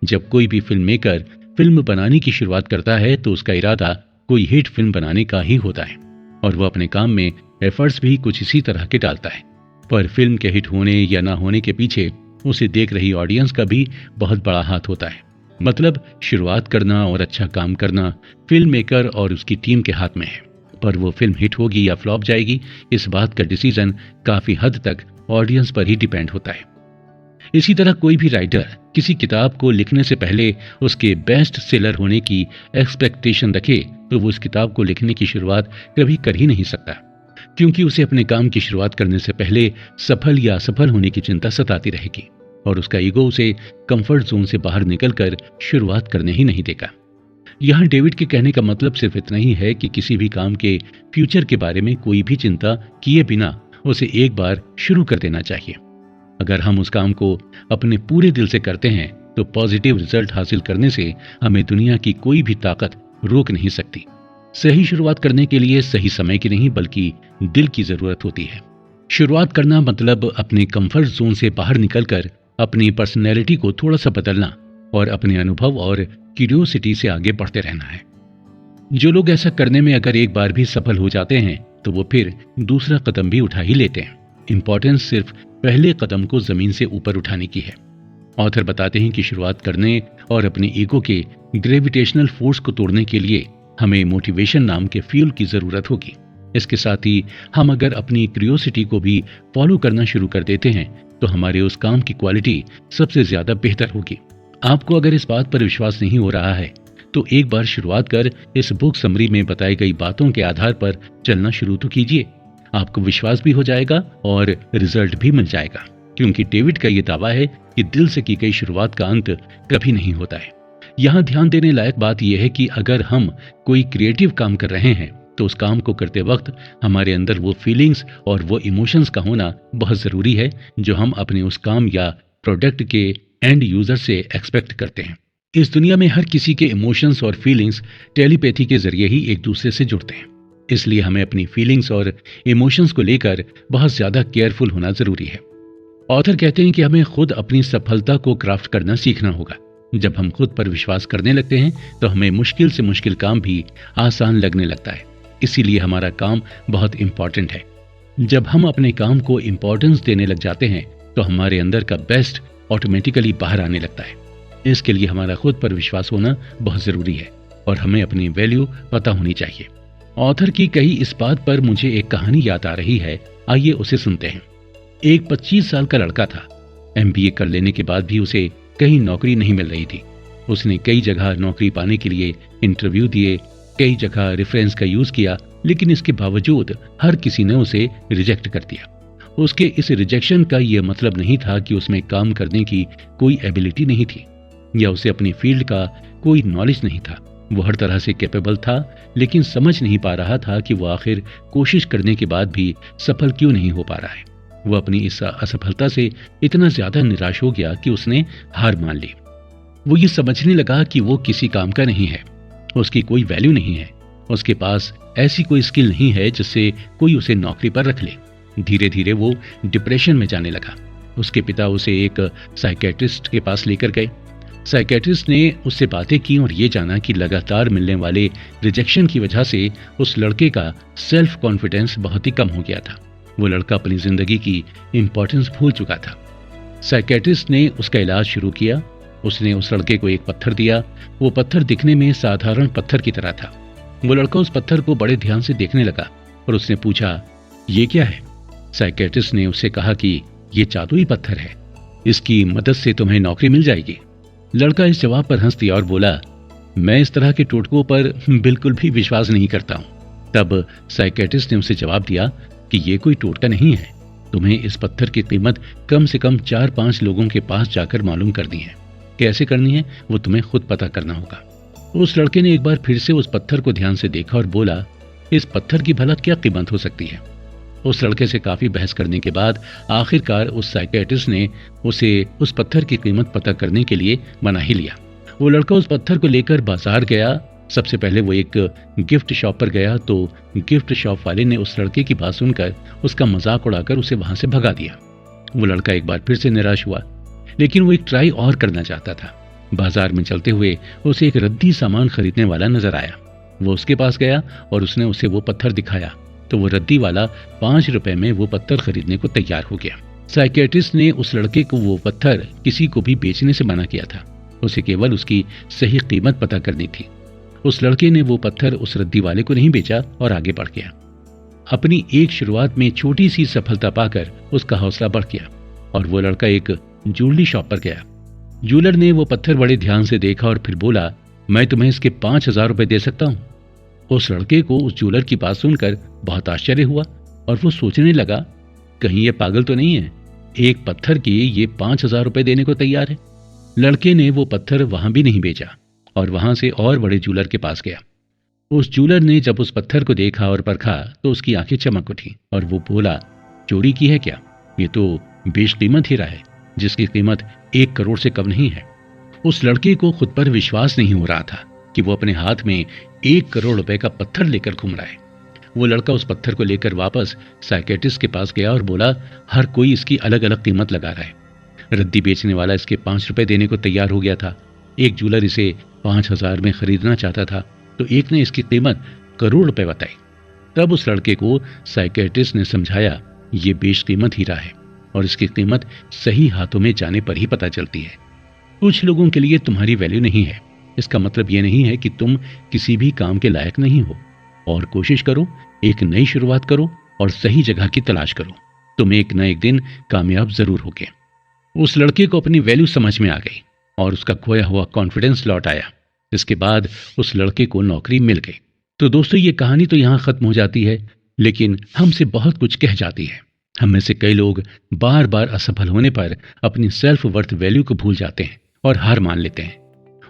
जब कोई भी फिल्म मेकर फिल्म बनाने की शुरुआत करता है तो उसका इरादा कोई हिट फिल्म बनाने का ही होता है, और वो अपने काम में एफर्ट्स भी कुछ इसी तरह के डालता है। पर फिल्म के हिट होने या ना होने के पीछे उसे देख रही ऑडियंस का भी बहुत बड़ा हाथ होता है। मतलब शुरुआत करना और अच्छा काम करना फिल्म मेकर और उसकी टीम के हाथ में है, पर वो फिल्म हिट होगी या फ्लॉप जाएगी इस बात का डिसीजन काफी हद तक ऑडियंस पर ही डिपेंड होता है। इसी तरह कोई भी राइटर किसी किताब को लिखने से पहले उसके बेस्ट सेलर होने की एक्सपेक्टेशन रखे तो वो उस किताब को लिखने की शुरुआत कभी कर ही नहीं सकता, क्योंकि उसे अपने काम की शुरुआत करने से पहले सफल या असफल होने की चिंता सताती रहेगी, और उसका ईगो उसे कंफर्ट जोन से बाहर निकलकर शुरुआत करने ही नहीं देगा। यहाँ डेविड के कहने का मतलब सिर्फ इतना ही है कि किसी भी काम के फ्यूचर के बारे में कोई भी चिंता किए बिना उसे एक बार शुरू कर देना चाहिए। अगर हम उस काम को अपने पूरे दिल से करते हैं तो पॉजिटिव रिजल्ट हासिल करने से हमें दुनिया की कोई भी ताकत रोक नहीं सकती। सही शुरुआत करने के लिए सही समय की नहीं बल्कि दिल की जरूरत होती है। शुरुआत करना मतलब अपने कंफर्ट जोन से बाहर निकलकर अपनी पर्सनैलिटी को थोड़ा सा बदलना और अपने अनुभव और क्यूरियोसिटी से आगे बढ़ते रहना है। जो लोग ऐसा करने में अगर एक बार भी सफल हो जाते हैं तो वो फिर दूसरा कदम भी उठा ही लेते हैं। इंपॉर्टेंस सिर्फ पहले कदम को जमीन से ऊपर उठाने की है। ऑथर बताते हैं कि शुरुआत करने और अपने ईगो के ग्रेविटेशनल फोर्स को तोड़ने के लिए हमें मोटिवेशन नाम के फ्यूल की जरूरत होगी। इसके साथ ही हम अगर अपनी क्यूरियोसिटी को भी फॉलो करना शुरू कर देते हैं तो हमारे उस काम की क्वालिटी सबसे ज्यादा बेहतर होगी। आपको अगर इस बात पर विश्वास नहीं हो रहा है तो एक बार शुरुआत कर इस बुक समरी में बताई गई बातों के आधार पर चलना शुरू तो कीजिए। आपको विश्वास भी हो जाएगा और रिजल्ट भी मिल जाएगा, क्योंकि डेविड का यह दावा है कि दिल से की गई शुरुआत का अंत कभी नहीं होता है। यहाँ ध्यान देने लायक बात यह है कि अगर हम कोई क्रिएटिव काम कर रहे हैं तो उस काम को करते वक्त हमारे अंदर वो फीलिंग्स और वो इमोशंस का होना बहुत जरूरी है जो हम अपने उस काम या प्रोडक्ट के एंड यूजर से एक्सपेक्ट करते हैं। इस दुनिया में हर किसी के इमोशंस और फीलिंग्स टेलीपैथी के जरिए ही एक दूसरे से जुड़ते हैं, इसलिए हमें अपनी फीलिंग्स और इमोशंस को लेकर बहुत ज्यादा केयरफुल होना जरूरी है। ऑथर कहते हैं कि हमें खुद अपनी सफलता को क्राफ्ट करना सीखना होगा। जब हम खुद पर विश्वास करने लगते हैं तो हमें मुश्किल से मुश्किल काम भी आसान लगने लगता है। इसीलिए हमारा काम बहुत इंपॉर्टेंट है। जब हम अपने काम को इंपॉर्टेंस देने लग जाते हैं तो हमारे अंदर का बेस्ट ऑटोमेटिकली बाहर आने लगता है। इसके लिए हमारा खुद पर विश्वास होना बहुत जरूरी है और हमें अपनी वैल्यू पता होनी चाहिए। ऑथर की कही इस बात पर मुझे एक कहानी याद आ रही है, आइए उसे सुनते हैं। एक 25 साल का लड़का था। MBA कर लेने के बाद भी उसे कहीं नौकरी नहीं मिल रही थी। उसने कई जगह नौकरी पाने के लिए इंटरव्यू दिए, कई जगह रेफरेंस का यूज किया, लेकिन इसके बावजूद हर किसी ने उसे रिजेक्ट कर दिया। उसके इस रिजेक्शन का यह मतलब नहीं था कि उसमें काम करने की कोई एबिलिटी नहीं थी या उसे अपनी फील्ड का कोई नॉलेज नहीं था। वो हर तरह से कैपेबल था, लेकिन समझ नहीं पा रहा था कि वो आखिर कोशिश करने के बाद भी सफल क्यों नहीं हो पा रहा है। वो अपनी इस असफलता से इतना ज्यादा निराश हो गया कि उसने हार मान ली। वो ये समझने लगा कि वो किसी काम का नहीं है, उसकी कोई वैल्यू नहीं है, उसके पास ऐसी कोई स्किल नहीं है जिससे कोई उसे नौकरी पर रख ले। धीरे धीरे वो डिप्रेशन में जाने लगा। उसके पिता उसे एक साइकेट्रिस्ट के पास लेकर गए। साइकेट्रिस्ट ने उससे बातें की और ये जाना कि लगातार मिलने वाले रिजेक्शन की वजह से उस लड़के का सेल्फ कॉन्फिडेंस बहुत ही कम हो गया था। वो लड़का अपनी जिंदगी की इंपॉर्टेंस भूल चुका था। साइकेट्रिस्ट ने उसका इलाज शुरू किया। उसने उस लड़के को एक पत्थर दिया। वो पत्थर दिखने में साधारण पत्थर की तरह था। वो लड़का उस पत्थर को बड़े ध्यान से देखने लगा और उसने पूछा, ये क्या है? साइकेट्रिस्ट ने उससे कहा कि ये जादुई पत्थर है, इसकी मदद से तुम्हें नौकरी मिल जाएगी। लड़का इस जवाब पर हंस दिया और बोला, मैं इस तरह के टोटकों पर बिल्कुल भी विश्वास नहीं करता हूं। तब साइकेट्रिस्ट ने उसे जवाब दिया कि ये कोई टोटका नहीं है, तुम्हें इस पत्थर की कीमत कम से कम 4-5 लोगों के पास जाकर मालूम करनी है। कैसे करनी है वो तुम्हें खुद पता करना होगा। उस लड़के ने एक बार फिर से उस पत्थर को ध्यान से देखा और बोला, इस पत्थर की भला क्या कीमत हो सकती है? उस लड़के से काफी बहस करने के बाद आखिरकार उस साइकेट्रिस्ट ने उसे उस पत्थर की कीमत पता करने के लिए मना ही लिया। वो लड़का उस पत्थर को लेकर बाजार गया। सबसे पहले वो एक गिफ्ट शॉप पर गया तो गिफ्ट शॉप वाले ने उस लड़के की बात सुनकर उसका मजाक उड़ाकर उसे वहां से भगा दिया। वो लड़का एक बार फिर से निराश हुआ, लेकिन वो एक ट्राई और करना चाहता था। बाजार में चलते हुए उसे एक रद्दी सामान खरीदने वाला नजर आया। वो उसके पास गया और उसने उसे वो पत्थर दिखाया तो वो रद्दी वाला 5 रुपए में वो पत्थर खरीदने को तैयार हो गया। साइकेट्रिस्ट ने उस लड़के को वो पत्थर किसी को भी बेचने से मना किया था। उसे केवल उसकी सही कीमत पता करनी थी। उस लड़के ने वो पत्थर उस रद्दी वाले को नहीं बेचा और आगे बढ़ गया। अपनी एक शुरुआत में छोटी सी सफलता पाकर उसका हौसला बढ़ गया और वो लड़का एक ज्वेलरी शॉप पर गया। ज्वेलर ने वो पत्थर बड़े ध्यान से देखा और फिर बोला, मैं तुम्हें इसके 5,000 रुपए दे सकता हूं। उस लड़के को उस ज्वेलर की बात सुनकर बहुत आश्चर्य हुआ और वो सोचने लगा, कहीं ये पागल तो नहीं है, एक पत्थर की ये 5,000 रुपए देने को तैयार है। लड़के ने वो पत्थर वहां भी नहीं बेचा और वहां से और बड़े ज्वेलर के पास गया। उस ज्वेलर ने जब उस पत्थर को देखा और परखा तो उसकी आंखें चमक उठी और वो बोला, चोरी की है क्या? ये तो बेशकीमत हीरा है जिसकी कीमत 1 करोड़ से कम नहीं है। उस लड़के को खुद पर विश्वास नहीं हो रहा था कि वो अपने हाथ में 1 करोड़ रुपए का पत्थर लेकर घूम रहा है। वो लड़का उस पत्थर को लेकर वापस साइकेट्रिस्ट के पास गया और बोला, हर कोई इसकी अलग अलग कीमत लगा रहा है। रद्दी बेचने वाला इसके 5 रुपए देने को तैयार हो गया था। एक ज्वेलर इसे 5,000 में खरीदना चाहता था तो एक ने इसकी कीमत करोड़ रुपए बताई। तब उस लड़के को साइकेट्रिस्ट ने समझाया, ये बेशकीमत हीरा है और इसकी कीमत सही हाथों में जाने पर ही पता चलती है। कुछ लोगों के लिए तुम्हारी वैल्यू नहीं है, इसका मतलब यह नहीं है कि तुम किसी भी काम के लायक नहीं हो। और कोशिश करो, एक नई शुरुआत करो और सही जगह की तलाश करो। तुम एक न एक दिन कामयाब जरूर होगे। उस लड़के को अपनी वैल्यू समझ में आ गई और उसका खोया हुआ कॉन्फिडेंस लौट आया। इसके बाद उस लड़के को नौकरी मिल गई। तो दोस्तों, ये कहानी तो यहां खत्म हो जाती है, लेकिन हमसे बहुत कुछ कह जाती है। हम में से कई लोग बार बार असफल होने पर अपनी सेल्फ वर्थ वैल्यू को भूल जाते हैं और हार मान लेते हैं।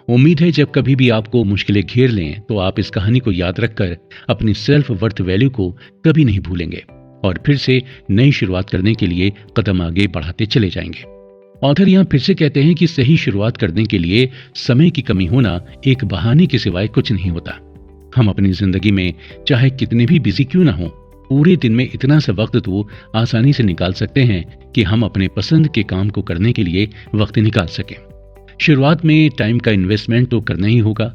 उम्मीद है जब कभी भी आपको मुश्किलें घेर लें तो आप इस कहानी को याद रखकर अपनी सेल्फ वर्थ वैल्यू को कभी नहीं भूलेंगे और फिर से नई शुरुआत करने के लिए कदम आगे बढ़ाते चले जाएंगे। ऑथर यहां फिर से कहते हैं कि सही शुरुआत करने के लिए समय की कमी होना एक बहाने के सिवाय कुछ नहीं होता। हम अपनी जिंदगी में चाहे कितने भी बिजी क्यों ना हो, पूरे दिन में इतना सा वक्त तो आसानी से निकाल सकते हैं कि हम अपने पसंद के काम को करने के लिए वक्त निकाल सकें। शुरुआत में टाइम का इन्वेस्टमेंट तो करना ही होगा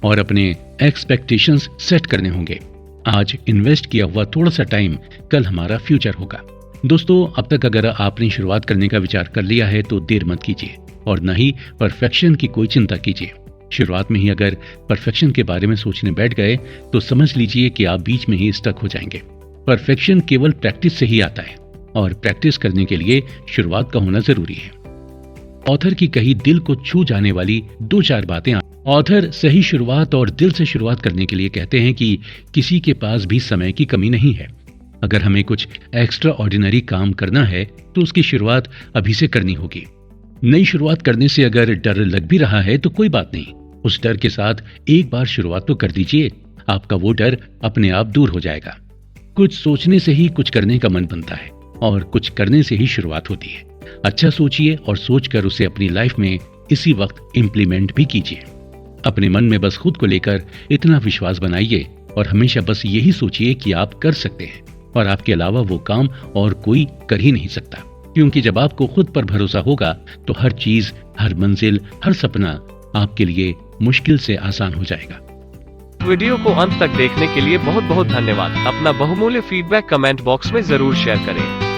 और अपने एक्सपेक्टेशंस सेट करने होंगे। आज इन्वेस्ट किया हुआ थोड़ा सा टाइम कल हमारा फ्यूचर होगा। दोस्तों, अब तक अगर आपने शुरुआत करने का विचार कर लिया है तो देर मत कीजिए और न ही परफेक्शन की कोई चिंता कीजिए। शुरुआत में ही अगर परफेक्शन के बारे में सोचने बैठ गए तो समझ लीजिए कि आप बीच में ही स्टक हो जाएंगे। परफेक्शन केवल प्रैक्टिस से ही आता है और प्रैक्टिस करने के लिए शुरुआत का होना जरूरी है। ऑथर की कही दिल को छू जाने वाली 2-4 बातें। ऑथर सही शुरुआत और दिल से शुरुआत करने के लिए कहते हैं कि किसी के पास भी समय की कमी नहीं है। अगर हमें कुछ एक्स्ट्रा ऑर्डिनरी काम करना है तो उसकी शुरुआत अभी से करनी होगी। नई शुरुआत करने से अगर डर लग भी रहा है तो कोई बात नहीं, उस डर के साथ एक बार शुरुआत तो कर दीजिए। आपका वो डर अपने आप दूर हो जाएगा। कुछ सोचने से ही कुछ करने का मन बनता है और कुछ करने से ही शुरुआत होती है। अच्छा सोचिए और सोचकर उसे अपनी लाइफ में इसी वक्त इम्प्लीमेंट भी कीजिए। अपने मन में बस खुद को लेकर इतना विश्वास बनाइए और हमेशा बस यही सोचिए कि आप कर सकते हैं और आपके अलावा वो काम और कोई कर ही नहीं सकता, क्योंकि जब आपको खुद पर भरोसा होगा तो हर चीज, हर मंजिल, हर सपना आपके लिए मुश्किल से आसान हो जाएगा। वीडियो को अंत तक देखने के लिए बहुत बहुत धन्यवाद। अपना बहुमूल्य फीडबैक कमेंट बॉक्स में जरूर शेयर करें।